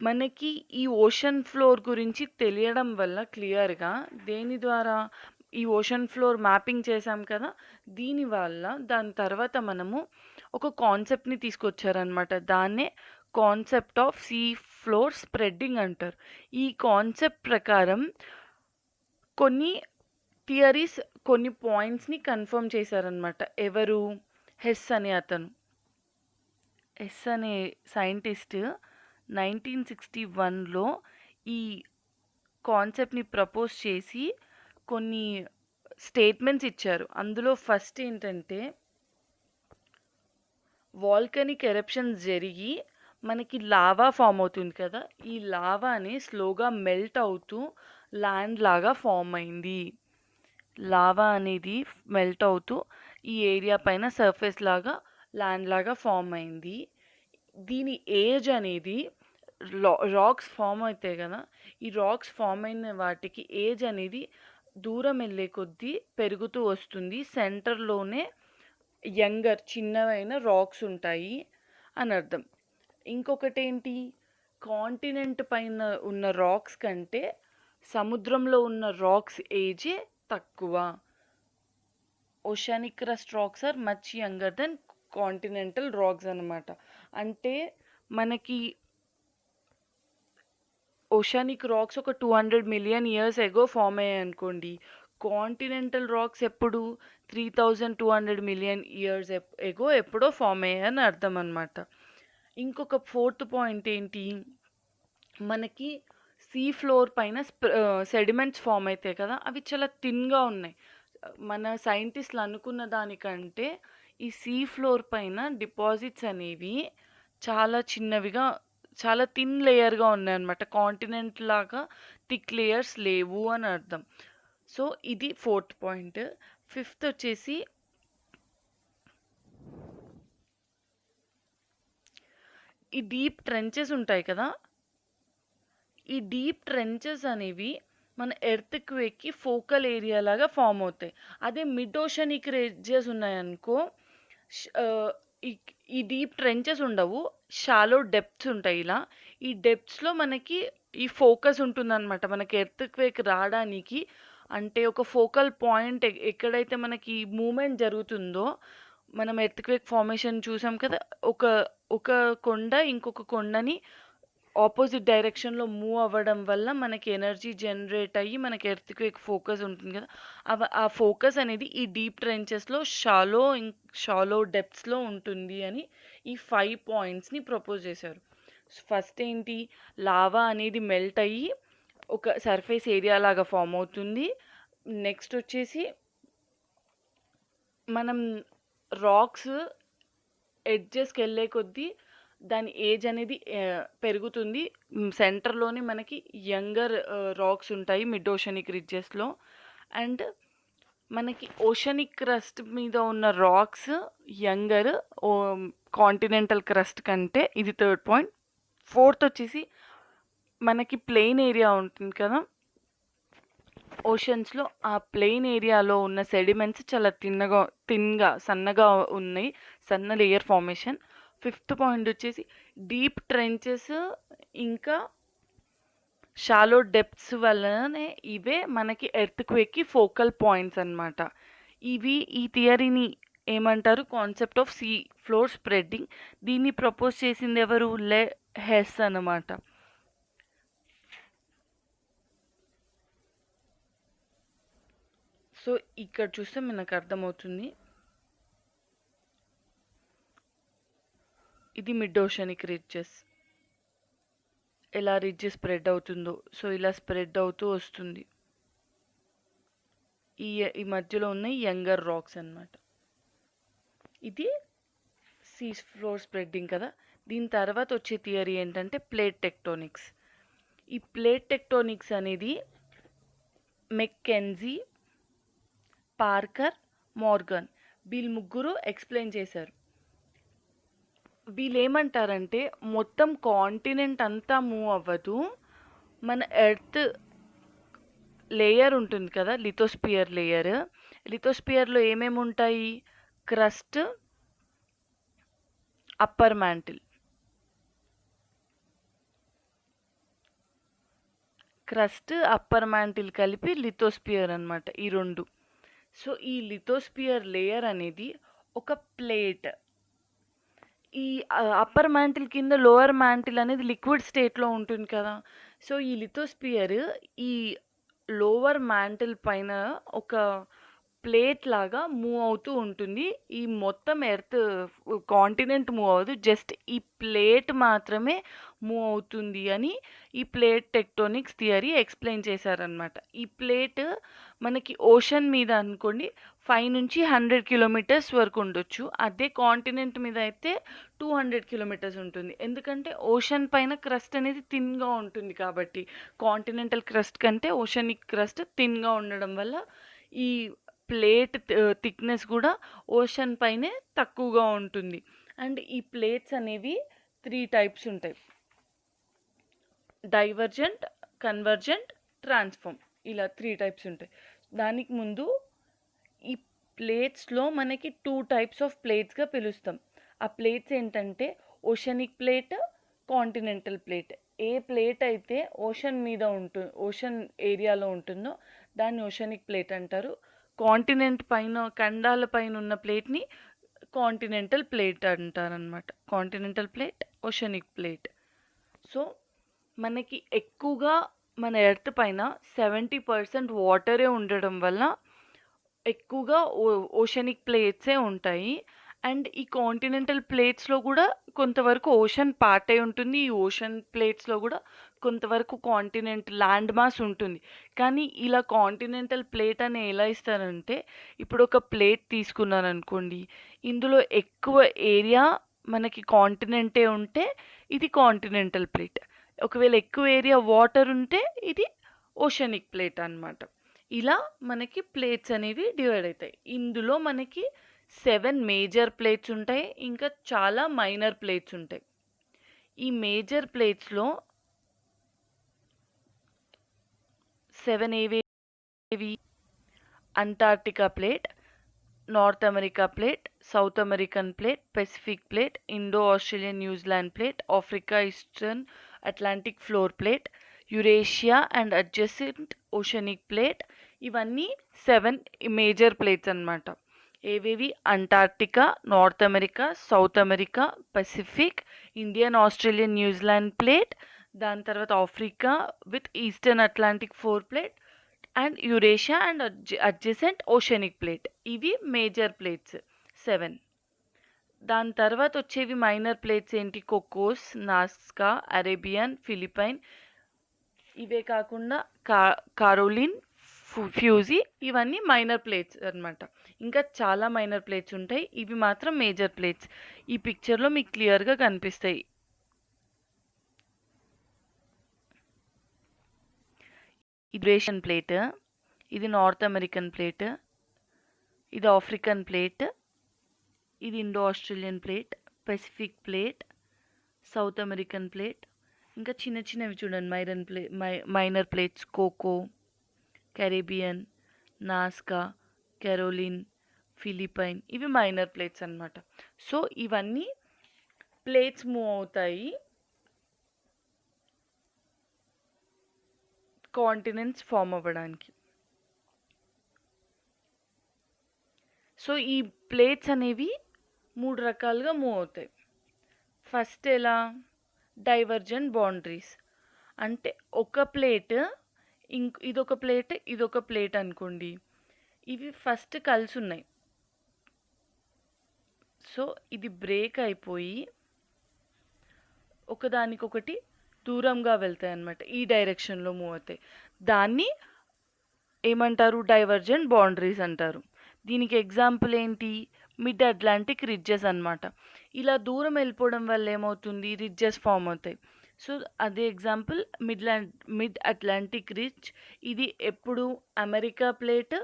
Speaker 1: మనకి ఈ ఓషన్ ఫ్లోర్ గురించి తెలియడం వల్ల క్లియర్గా దేని ద్వారా ఈ ఓషన్ ఫ్లోర్ మ్యాపింగ్ చేసాం కదా, దీనివల్ల దాని తర్వాత మనము ఒక కాన్సెప్ట్ని తీసుకొచ్చారనమాట. దాన్నే concept of sea floor spreading అంటారు. ఈ కాన్సెప్ట్ ప్రకారం కొన్ని థియరీస్ కొన్ని పాయింట్స్ని కన్ఫర్మ్ చేశారనమాట. ఎవరు? హెస్ అనే అతను. హెస్ అనే సైంటిస్ట్ 1961లో ఈ కాన్సెప్ట్ని ప్రపోజ్ చేసి కొన్ని స్టేట్మెంట్స్ ఇచ్చారు. అందులో ఫస్ట్ ఏంటంటే వాల్కనిక్ ఎరప్షన్స్ జరిగి మనకి లావా ఫామ్ అవుతుంది కదా, ఈ లావాని స్లోగా మెల్ట్ అవుతూ ల్యాండ్ లాగా ఫామ్ అయింది. లావా అనేది మెల్ట్ అవుతూ ఈ ఏరియా పైన సర్ఫేస్ లాగా ల్యాండ్ లాగా ఫామ్ అయింది. దీని ఏజ్ అనేది రాక్స్ ఫామ్ అవుతాయి కదా, ఈ రాక్స్ ఫామ్ అయిన వాటికి ఏజ్ అనేది దూరం వెళ్ళే కొద్దీ పెరుగుతూ వస్తుంది. సెంటర్లోనే యంగర్ చిన్నవైన రాక్స్ ఉంటాయి అని అర్థం. ఇంకొకటేంటి, కాంటినెంట్ పైన ఉన్న రాక్స్ కంటే సముద్రంలో ఉన్న రాక్స్ ఏజే తక్కువ. Oceanic crust rocks are much younger than continental rocks అనమాట. అంటే మనకి ఓషానిక్ రాక్స్ ఒక 200 మిలియన్ ఇయర్స్ ఎగో ఫామ్ అయ్యాయి అనుకోండి. కాంటినెంటల్ రాక్స్ ఎప్పుడు 3200 మిలియన్ ఇయర్స్ ఎగో ఎప్పుడో ఫామ్ అయ్యాయి అని అర్థం అనమాట. ఇంకొక ఫోర్త్ పాయింట్ ఏంటి, మనకి సీ ఫ్లోర్ పైన సెడిమెంట్స్ ఫామ్ అవుతాయి కదా, అవి చాలా థిన్గా ఉన్నాయి. మన సైంటిస్టులు అనుకున్న దానికంటే ఈ సీ ఫ్లోర్ పైన డిపాజిట్స్ అనేవి చాలా చిన్నవిగా, చాలా థిన్ లేయర్గా ఉన్నాయన్నమాట. కాంటినెంట్ లాగా థిక్ లేయర్స్ లేవు అని అర్థం. సో ఇది ఫోర్త్ పాయింట్. ఫిఫ్త్ వచ్చేసి ఈ డీప్ ట్రెంచెస్ ఉంటాయి కదా, ఈ డీప్ ట్రెంచెస్ అనేవి మన ఎర్త్ క్వేక్కి ఫోకల్ ఏరియా లాగా ఫామ్ అవుతాయి. అదే మిడ్ ఓషనిక్ రేంజెస్ ఉన్నాయనుకో, ఈ డీప్ ట్రెంచెస్ ఉండవు, షాలో డెప్త్స్ ఉంటాయి. ఇలా ఈ డెప్త్స్లో మనకి ఈ ఫోకస్ ఉంటుందన్నమాట. మనకి ఎర్త్ క్వేక్ రావడానికి అంటే ఒక ఫోకల్ పాయింట్ ఎక్కడైతే మనకి మూమెంట్ జరుగుతుందో, మనం ఎర్త్ క్వేక్ ఫార్మేషన్ చూసాం కదా, ఒక ఒక కొండ ఇంకొక కొండని ఆపోజిట్ డైరెక్షన్లో మూవ్ అవ్వడం వల్ల మనకి ఎనర్జీ జనరేట్ అయ్యి మనకి ఎర్త్క్వేక్ ఫోకస్ ఉంటుంది కదా, ఆ ఫోకస్ అనేది ఈ డీప్ ట్రెంచెస్లో షాలో డెప్త్స్లో ఉంటుంది అని ఈ 5 పాయింట్స్ని ప్రపోజ్ చేశారు. ఫస్ట్ ఏంటి, లావా అనేది మెల్ట్ అయ్యి ఒక సర్ఫేస్ ఏరియా లాగా ఫామ్ అవుతుంది. నెక్స్ట్ వచ్చేసి మనం రాక్స్ ఎడ్జెస్కి వెళ్ళే కొద్దీ దాని ఏజ్ అనేది పెరుగుతుంది. సెంటర్లోనే మనకి యంగర్ రాక్స్ ఉంటాయి మిడ్ ఓషనిక్ రిడ్జెస్లో. అండ్ మనకి ఓషనిక్ క్రస్ట్ మీద ఉన్న రాక్స్ యంగర్ కాంటినెంటల్ క్రస్ట్ కంటే. ఇది థర్డ్ పాయింట్. ఫోర్త్ వచ్చేసి మనకి ప్లెయిన్ ఏరియా ఉంటుంది కదా ఓషన్స్లో, ఆ ప్లెయిన్ ఏరియాలో ఉన్న సెడిమెంట్స్ చాలా సన్నగా ఉన్నాయి, సన్న లేయర్ ఫార్మేషన్. ఫిఫ్త్ పాయింట్ వచ్చేసి డీప్ ట్రెంచెస్ ఇంకా షాలో డెప్త్స్ వల్లనే ఇవే మనకి ఎర్త్క్వేక్కి ఫోకల్ పాయింట్స్ అన్నమాట. ఈ థియరీని ఏమంటారు, concept of sea floor spreading. దీన్ని ప్రపోజ్ చేసింది ఎవరు, హెస్ అన్నమాట. సో ఇక్కడ చూస్తే మనకు అర్థమవుతుంది, ఇది మిడ్ ఓషనిక్ రిడ్జెస్, ఎలా రిడ్జెస్ స్ప్రెడ్ అవుతుందో. సో ఇలా స్ప్రెడ్ అవుతూ వస్తుంది. ఈ మధ్యలో ఉన్న యంగర్ రాక్స్ అన్నమాట. ఇది సీ ఫ్లోర్ స్ప్రెడ్డింగ్ కదా. దీని తర్వాత వచ్చే థియరీ ఏంటంటే ప్లేట్ టెక్టోనిక్స్. ఈ ప్లేట్ టెక్టోనిక్స్ అనేది మెక్కెంజీ, పార్కర్, మోర్గన్ వీళ్ళు ముగ్గురు ఎక్స్ప్లెయిన్ చేశారు. వీళ్ళు ఏమంటారంటే మొత్తం కాంటినెంట్ అంతా మూవ్ అవ్వదు, మన ఎర్త్ లేయర్ ఉంటుంది కదా లిథోస్పియర్ లేయర్, లిథోస్పియర్లో ఏమేమి ఉంటాయి, crust, upper mantle. Crust upper mantle కలిపి లిథోస్పియర్ అన్నమాట, ఈ రెండు. సో ఈ లిథోస్పియర్ లేయర్ అనేది ఒక ప్లేట్. ఈ అప్పర్ మ్యాంటిల్ కింద లోవర్ మ్యాంటిల్ అనేది లిక్విడ్ స్టేట్లో ఉంటుంది కదా. సో ఈ లిథోస్పియర్ ఈ లోవర్ మ్యాంటిల్ పైన ఒక ప్లేట్ లాగా మూవ్ అవుతూ ఉంటుంది. ఈ మొత్తం ఎర్త్ కాంటినెంట్ మూవ్ అవ్వదు. జస్ట్ ఈ ప్లేట్ మాత్రమే మూవ్ అవుతుంది అని ఈ ప్లేట్ టెక్టోనిక్స్ థియరీ ఎక్స్‌ప్లెయిన్ చేశారనమాట. ఈ ప్లేట్ మనకి ఓషన్ మీద అనుకోండి 5-100 కిలోమీటర్స్ వరకు ఉండొచ్చు. అదే కాంటినెంట్ మీద అయితే 200 కిలోమీటర్స్ ఉంటుంది. ఎందుకంటే ఓషన్ పైన క్రస్ట్ అనేది థిన్‌గా ఉంటుంది కాబట్టి. కాంటినెంటల్ క్రస్ట్ కంటే ఓషనిక్ క్రస్ట్ థిన్‌గా ఉండడం వల్ల ఈ ప్లేట్ థిక్‌నెస్ గూడా ఓషన్ పైనే తక్కువగా ఉంటుంది. అండ్ ఈ ప్లేట్స్ అనేవి 3 టైప్స్ ఉంటాయి. డైవర్జెంట్, కన్వర్జెంట్, ట్రాన్స్‌ఫార్మ్ ఇలా 3 టైప్స్ ఉంటాయి. దానికి ముందు ఈ ప్లేట్స్‌లో మనకి 2 టైప్స్ ఆఫ్ ప్లేట్స్‌గా పిలుస్తాం. ఆ ప్లేట్స్ ఏంటంటే ఓషనిక్ ప్లేట్, కాంటినెంటల్ ప్లేట్. ఏ ప్లేట్ అయితే ఓషన్ ఏరియాలో ఉంటుందో దాన్ని ఓషనిక్ ప్లేట్ అంటారు. కాంటినెంట్ పైన ఖండాల పైన ఉన్న ప్లేట్‌ని కాంటినెంటల్ ప్లేట్ అంటారనమాట. Continental plate, oceanic plate. So, మనకి ఎక్కువగా మన ఎర్త్ పైన 70% వాటరే ఉండడం వల్ల ఎక్కువగా ఓషనిక్ ప్లేట్సే ఉంటాయి. అండ్ ఈ కాంటినెంటల్ ప్లేట్స్‌లో గూడా కొంతవరకు ఓషన్ పార్ట్ అయి ఉంటుంది. ఈ ఓషన్ ప్లేట్స్‌లో గూడా కొంతవరకు కాంటినెంట్ ల్యాండ్ మాస్ ఉంటుంది. కానీ ఇలా కాంటినెంటల్ ప్లేట్ అని ఎలా ఇస్తారంటే, ఇప్పుడు ఒక ప్లేట్ తీసుకున్నారనుకోండి, ఇందులో ఎక్కువ ఏరియా మనకి కాంటినెంటే ఉంటే ఇది కాంటినెంటల్ ప్లేట్. ఒకవేళ ఎక్కువ ఏరియా వాటర్ ఉంటే ఇది ఓషనిక్ ప్లేట్ అన్నమాట. ఇలా మనకి ప్లేట్స్ అనేవి డివైడ్ అవుతాయి. ఇందులో మనకి 7 మేజర్ ప్లేట్స్ ఉంటాయి. ఇంకా చాలా మైనర్ ప్లేట్స్ ఉంటాయి. ఈ మేజర్ ప్లేట్స్‌లో 7 ఏవేవి? Antarctica plate, north America plate, South American plate, Pacific plate, Indo Australian New Zealand plate, Africa eastern Atlantic floor plate, Eurasia and adjacent oceanic plate. ఇవన్నీ 7 మేజర్ ప్లేట్స్ అన్నమాట. ఏవేవి? Antarctica, north America, south America, Pacific, Indian Australian New Zealand plate, దాని తర్వాత Africa with eastern Atlantic 4 plate and Eurasia and adjacent oceanic plate. ఇవి major plates 7. దాని తర్వాత వచ్చేవి minor plates ఏంటి? Cocos, Nazca, Arabian, Philippine. ఇవే కాకుండా కారోలిన్, ఫ్యూజీ ఇవన్నీ మైనర్ ప్లేట్స్ అన్నమాట. ఇంకా చాలా మైనర్ ప్లేట్స్ ఉంటాయి. ఇవి మాత్రం మేజర్ ప్లేట్స్. ఈ పిక్చర్‌లో మీకు క్లియర్‌గా కనిపిస్తాయి. ఇది యురేషియన్ ప్లేట్, ఇది నార్త్ అమెరికన్ ప్లేట్, ఇది ఆఫ్రికన్ ప్లేట్, ఇది Indo Australian plate, Pacific plate, South American plate. ఇంకా చిన్న చిన్నవి చూడండి minor plates Cocos, Caribbean, Nazca, Caroline, Philippine. ఇవి మైనర్ ప్లేట్స్ అన్నమాట. సో, ఇవన్నీ ప్లేట్స్ మూవ్ అవుతాయి కాంటినెంట్స్ ఫామ్ అవ్వడానికి. సో, ఈ ప్లేట్స్ అనేవి 3 రకాలుగా మూవ్ అవుతాయి. ఫస్ట్ ఎలా? Divergent boundaries. అంటే ఒక ప్లేట్ ఇదొక ప్లేట్, ఇదొక ప్లేట్ అనుకోండి. ఇవి ఫస్ట్ కలిసున్నాయి. సో, ఇది బ్రేక్ అయిపోయి ఒకదానికొకటి దూరంగా వెళ్తాయన్నమాట. ఈ డైరెక్షన్‌లో మూవ్ అవుతాయి. దాన్ని ఏమంటారు? డైవర్జెంట్ బౌండరీస్ అంటారు. దీనికి ఎగ్జాంపుల్ ఏంటి? మిడ్ అట్లాంటిక్ రిడ్జెస్ అన్నమాట. ఇలా దూరం వెళ్ళిపోవడం వల్ల ఏమవుతుంది? రిడ్జెస్ ఫామ్ అవుతాయి. సో, అదే ఎగ్జాంపుల్ మిడ్ అట్లాంటిక్ రిడ్జ్. ఇది ఎప్పుడు అమెరికా ప్లేట్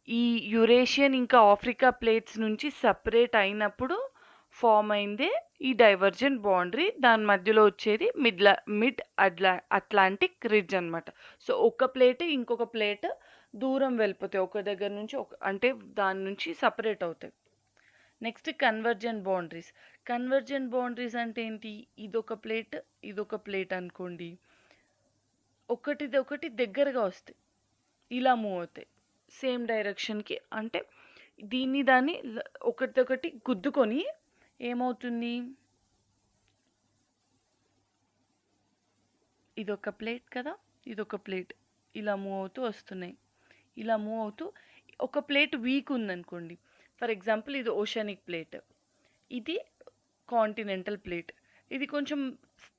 Speaker 1: ఈ యురేషియన్ ఇంకా ఆఫ్రికా ప్లేట్స్ నుంచి సెపరేట్ అయినప్పుడు ఫామ్ అయిందే ఈ డైవర్జెంట్ బౌండరీ. దాని మధ్యలో వచ్చేది మిడ్ అట్లాంటిక్ రిడ్జ్ అన్నమాట. సో, ఒక ప్లేట్ ఇంకొక ప్లేట్ దూరం వెళ్ళిపోతాయి. ఒక దగ్గర నుంచి అంటే దాని నుంచి సెపరేట్ అవుతాయి. Next convergent boundaries. Convergent boundaries అంటే ఏంటి? ఇదొక ప్లేట్, ఇదొక ప్లేట్ అనుకోండి. ఒకటి దగ్గరగా వస్తాయి. ఇలా మూవ్ అవుతాయి. సేమ్ డైరెక్షన్‌కి. అంటే దాన్ని ఒకటిదొకటి గుద్దుకొని ఏమవుతుంది? ఇదొక ప్లేట్ కదా! ఇదొక ప్లేట్. ఇలా మూవ్ అవుతూ వస్తున్నాయి. ఇలా మూవ్ అవుతూ ఒక ప్లేట్ వీక్ ఉందనుకోండి. ఫర్ ఎగ్జాంపుల్ ఇది ఓషనిక్ ప్లేట్. ఇది కాంటినెంటల్ ప్లేట్. ఇది కొంచెం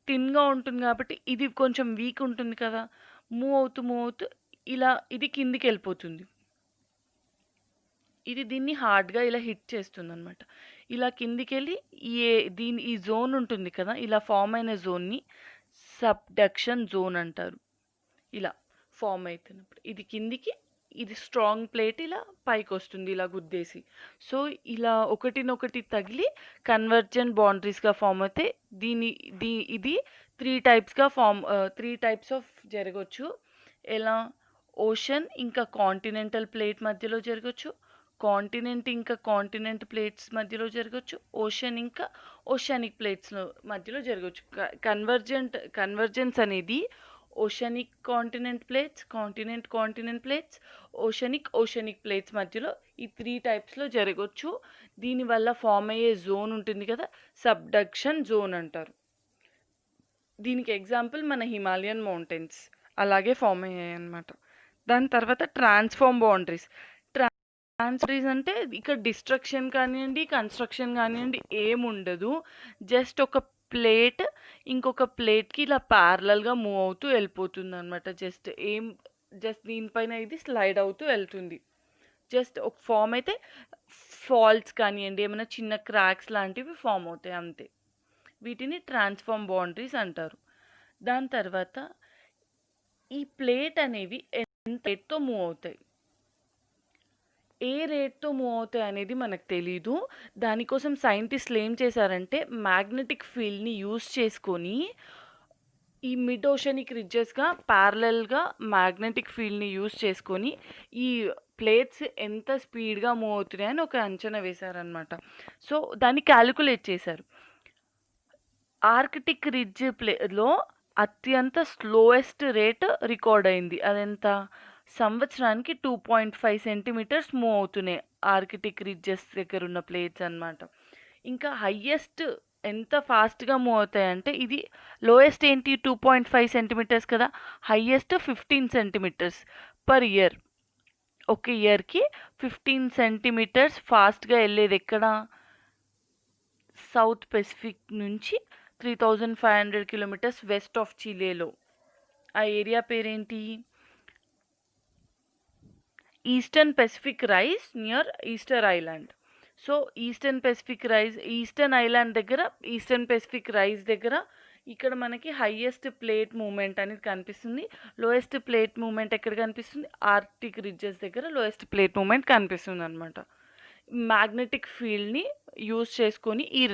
Speaker 1: థిన్‌గా ఉంటుంది కాబట్టి ఇది కొంచెం వీక్ ఉంటుంది కదా! మూవ్ అవుతూ ఇలా ఇది కిందికెళ్ళిపోతుంది. ఇది దీన్ని హార్డ్‌గా ఇలా హిట్ చేస్తుందనమాట. ఇలా కిందికెళ్ళి ఈ జోన్ ఉంటుంది కదా! ఇలా ఫార్మ్ అయిన జోన్‌ని సబ్డక్షన్ జోన్ అంటారు. ఇలా ఫార్మ్ అయితున్నప్పుడు. ఇది కిందికి, ఇది స్ట్రాంగ్ ప్లేట్ ఇలా పైకొస్తుంది ఇలా గుద్దేసి. సో, ఇలా ఒకటినొకటి తగిలి కన్వర్జెంట్ బౌండరీస్‌గా ఫార్మ్ అవుతాయి. దీని ఇది 3 టైప్స్ ఆఫ్ జరగొచ్చు. ఎలా? ఓషన్ ఇంకా కాంటినెంటల్ ప్లేట్ మధ్యలో జరగొచ్చు. కాంటినెంట్ ఇంకా కాంటినెంట్ ప్లేట్స్ మధ్యలో జరగొచ్చు. ఓషన్ ఇంకా ఓషనిక్ ప్లేట్స్‌లో మధ్యలో జరగొచ్చు. కన్వర్జెన్స్ అనేది oceanic continent plates, continent plates, oceanic plates మధ్యలో ఈ 3 టైప్స్‌లో జరగొచ్చు. దీనివల్ల ఫార్మ్ అయ్యే జోన్ ఉంటుంది కదా! సబ్డక్షన్ జోన్ అంటారు. దీనికి ఎగ్జాంపుల్ మన హిమాలయన్ మౌంటైన్స్ అలాగే ఫార్మ్ అయ్యాయన్నమాట. దాని తర్వాత ట్రాన్స్ఫార్మ్ బౌండరీస్. ట్రాన్స్ఫరీస్ అంటే ఇక్కడ డిస్ట్రక్షన్ కానివ్వండి, కన్స్ట్రక్షన్ కానివ్వండి ఏముండదు. జస్ట్ ఒక ప్లేట్ ఇంకొక ప్లేట్‌కి ఇలా ప్యారలల్‌గా మూవ్ అవుతూ వెళ్ళిపోతుందనమాట. జస్ట్ దీనిపైన ఇది స్లైడ్ అవుతూ వెళ్తుంది. జస్ట్ ఒక ఫార్మ్ అయితే ఫాల్ట్స్ కానియ్యండి, ఏమైనా చిన్న క్రాక్స్ లాంటివి ఫార్మ్ అవుతాయి అంతే. వీటిని ట్రాన్స్ఫార్మ్ బౌండరీస్ అంటారు. దాని తర్వాత ఈ ప్లేట్ అనేవి ఎంత రేట్‌తో మూవ్ అవుతాయి. ఏ రేట్‌తో మూవ్ అవుతాయి అనేది మనకు తెలీదు. దానికోసం సైంటిస్ట్‌లు ఏం చేశారంటే మ్యాగ్నెటిక్ ఫీల్డ్‌ని యూజ్ చేసుకొని ఈ మిడ్ ఓషనిక్ రిడ్జెస్‌గా ప్యారలల్‌గా మ్యాగ్నెటిక్ ఫీల్డ్‌ని యూజ్ చేసుకొని ఈ ప్లేట్స్ ఎంత స్పీడ్‌గా మూవ్ అవుతున్నాయని ఒక అంచనా వేశారనమాట. సో, దాన్ని కాలిక్యులేట్ చేశారు. ఆర్కిటిక్ రిడ్జ్‌లో అత్యంత స్లోయెస్ట్ రేట్ రికార్డ్ అయింది. అదెంత? సంవత్సరానికి 2.5 సెంటీమీటర్స్ మూవ్ అవుతున్నాయి. ఆర్కిటిక్ రిడ్జెస్ దగ్గర ఉన్న ప్లేట్స్ అన్నమాట. ఇంకా హైయెస్ట్ ఎంత ఫాస్ట్‌గా మూవ్ అవుతాయంటే ఇది లోయెస్ట్ ఏంటి 2.5 సెంటీమీటర్స్ కదా! Highest 15 centimetres per year. ఒక ఇయర్‌కి 15 సెంటీమీటర్స్ ఫాస్ట్‌గా ఎళ్ళేదెక్కడ? సౌత్ పెసిఫిక్ నుంచి 3500 కిలోమీటర్స్ వెస్ట్ ఆఫ్ చిలేలో. ఆ ఏరియా పేరేంటి? Eastern Pacific rise near Easter island. సో, ఈస్టర్న్ పెసిఫిక్ రైజ్ దగ్గర ఇక్కడ మనకి హైయెస్ట్ ప్లేట్ మూవ్‌మెంట్ అనేది కనిపిస్తుంది. లోయెస్ట్ ప్లేట్ మూవ్‌మెంట్ ఎక్కడ కనిపిస్తుంది? ఆర్క్టిక్ రిడ్జెస్ దగ్గర లోయెస్ట్ ప్లేట్ మూవ్‌మెంట్ కనిపిస్తుందనమాట. మ్యాగ్నెటిక్ ఫీల్డ్‌ని యూజ్ చేసుకొని ఈ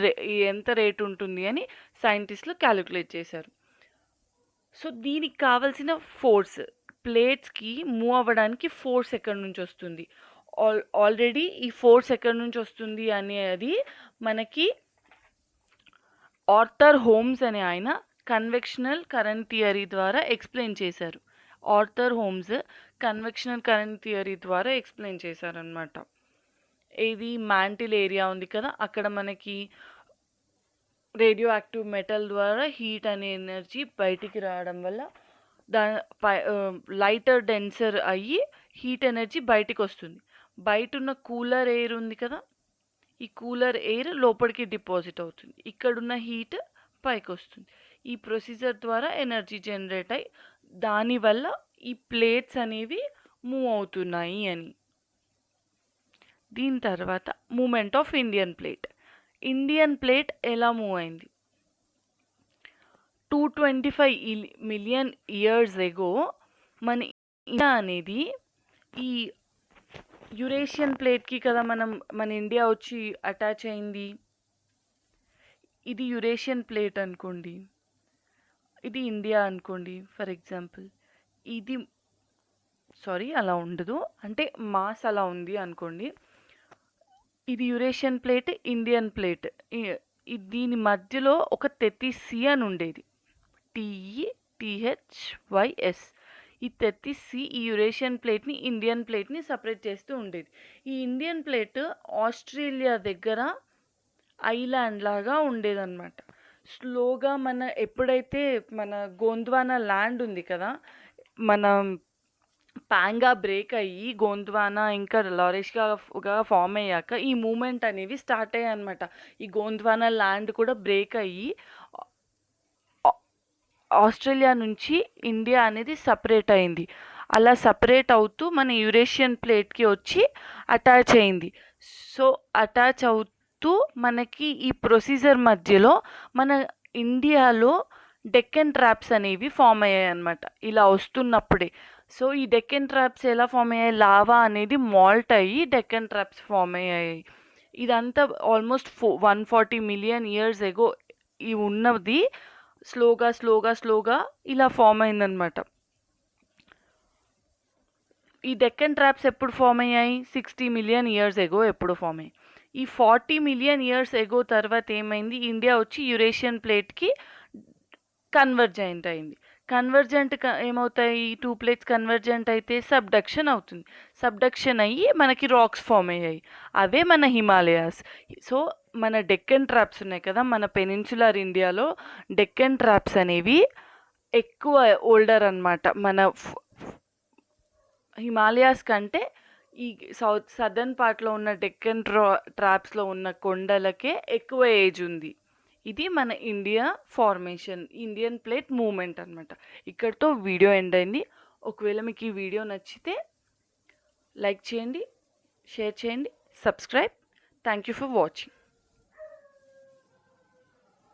Speaker 1: ఎంత రేట్ ఉంటుంది అని సైంటిస్ట్‌లు కాలిక్యులేట్ చేశారు. సో, దీనికి కావాల్సిన ఫోర్స్ ప్లేట్స్‌కి మూవ్ అవ్వడానికి ఫోర్స్ ఎక్కడి నుంచొస్తుంది? ఆల్రెడీ ఈ ఫోర్స్ ఎక్కడి నుంచొస్తుంది అనేది మనకి ఆర్థర్ హోమ్స్ అనే ఆయన కన్వెక్షనల్ కరెంట్ థియరీ ద్వారా ఎక్స్‌ప్లెయిన్ చేశారు. Arthur homes convectional current theory ద్వారా ఎక్స్‌ప్లెయిన్ చేశారనమాట. ఏది మ్యాంటిల్ ఏరియా ఉంది కదా! అక్కడ మనకి రేడియో యాక్టివ్ మెటల్ ద్వారా హీట్ అనే ఎనర్జీ బయటికి రావడం వల్ల దా లైటర్ డెన్సర్ అయ్యి హీట్ ఎనర్జీ బయటికొస్తుంది. బయటున్న కూలర్ ఎయిర్ ఉంది కదా! ఈ కూలర్ ఎయిర్ లోపలికి డిపాజిట్ అవుతుంది. ఇక్కడున్న హీట్ పైకొస్తుంది. ఈ ప్రొసీజర్ ద్వారా ఎనర్జీ జనరేట్ అయ్యి దానివల్ల ఈ ప్లేట్స్ అనేవి మూవ్ అవుతున్నాయి అని. దీని తర్వాత movement of Indian plate. Indian plate ఎలా మూవ్ అయింది? 225 మిలియన్ ఇయర్స్ ఎగో మన ఇండియా అనేది ఈ యురేషియన్ ప్లేట్‌కి కదా మన ఇండియా వచ్చి అటాచ్ అయింది. ఇది యురేషియన్ ప్లేట్ అనుకోండి. ఇది ఇండియా అనుకోండి ఫర్ ఎగ్జాంపుల్. ఇది అలా ఉండదు. అంటే మాస్ అలా ఉంది అనుకోండి. ఇది యురేషియన్ ప్లేట్, ఇండియన్ ప్లేట్. దీని మధ్యలో ఒక టెథిస్ సీ అని ఉండేది. TETHYS. ఈ టెథిస్ సీ ఈ యురేషియన్ ప్లేట్‌ని, ఇండియన్ ప్లేట్‌ని సెపరేట్ చేస్తూ ఉండేది. ఈ ఇండియన్ ప్లేట్ ఆస్ట్రేలియా దగ్గర ఐలాండ్ లాగా ఉండేదన్నమాట. స్లోగా ఎప్పుడైతే మన గోండ్వానా ల్యాండ్ ఉంది కదా! మన పాంగా బ్రేక్ అయ్యి గోండ్వానా ఇంకా లారేష్‌గా ఫార్మ్ అయ్యాక ఈ మూవ్‌మెంట్ అనేవి స్టార్ట్ అయ్యాయన్నమాట. ఈ గోండ్వానా ల్యాండ్ కూడా బ్రేక్ అయ్యి ఆ ఆస్ట్రేలియా నుంచి ఇండియా అనేది సెపరేట్ అయింది. అలా సెపరేట్ అవుతూ మన యురేషియన్ ప్లేట్‌కి వచ్చి అటాచ్ అయింది. సో, అటాచ్ అవుతూ మనకి ఈ ప్రొసీజర్ మధ్యలో మన ఇండియాలో డెక్కన్ ట్రాప్స్ అనేవి ఫార్మ్ అయ్యాయన్నమాట. ఇలా వస్తున్నప్పుడే. సో, ఈ డెక్కన్ ట్రాప్స్ ఎలా ఫార్మ్ అయ్యాయి? లావా అనేది మాల్ట్ అయ్యి డెక్కన్ ట్రాప్స్ ఫార్మ్ అయ్యాయి. ఇదంతా ఆల్మోస్ట్ 140 మిలియన్ ఇయర్స్ ఎగో ఈ ఉన్నది స్లోగా ఇలా ఫార్మ్ అయిందన్నమాట. ఈ డెక్కన్ ట్రాప్స్ ఎప్పుడు ఫార్మ్ అయ్యాయి? 60 మిలియన్ ఇయర్స్ ఎగో ఎప్పుడో ఫార్మ్ అయ్యాయి. ఈ 40 మిలియన్ ఇయర్స్ ఎగో తర్వాత ఏమైంది? ఇండియా వచ్చి యురేషియన్ ప్లేట్‌కి కన్వర్జెంట్ అయింది. ఏమవుతాయి? ఈ 2 ప్లేట్స్ కన్వర్జెంట్ అయితే సబ్డక్షన్ అవుతుంది. సబ్డక్షన్ అయ్యి మనకి రాక్స్ ఫార్మ్ అయ్యాయి. అవే మన హిమాలయాస్. సో, మన డెక్కన్ ట్రాప్స్ ఉన్నాయి కదా! మన పెనిన్సులర్ ఇండియాలో డెక్కన్ ట్రాప్స్ అనేవి ఎక్కువ ఓల్డర్ అన్నమాట. మన హిమాలయాస్ కంటే ఈ సదర్న్ పార్ట్‌లో ఉన్న డెక్కన్ ట్రాప్స్‌లో ఉన్న కొండలకే ఎక్కువ ఏజ్ ఉంది. ఇది మన India formation. Indian plate movement అన్నమాట. ఇక్కడితో వీడియో ఎండ్ అయింది. ఒకవేళ మీకు ఈ వీడియో నచ్చితే లైక్ చేయండి, షేర్ చేయండి, subscribe. Thank you for watching.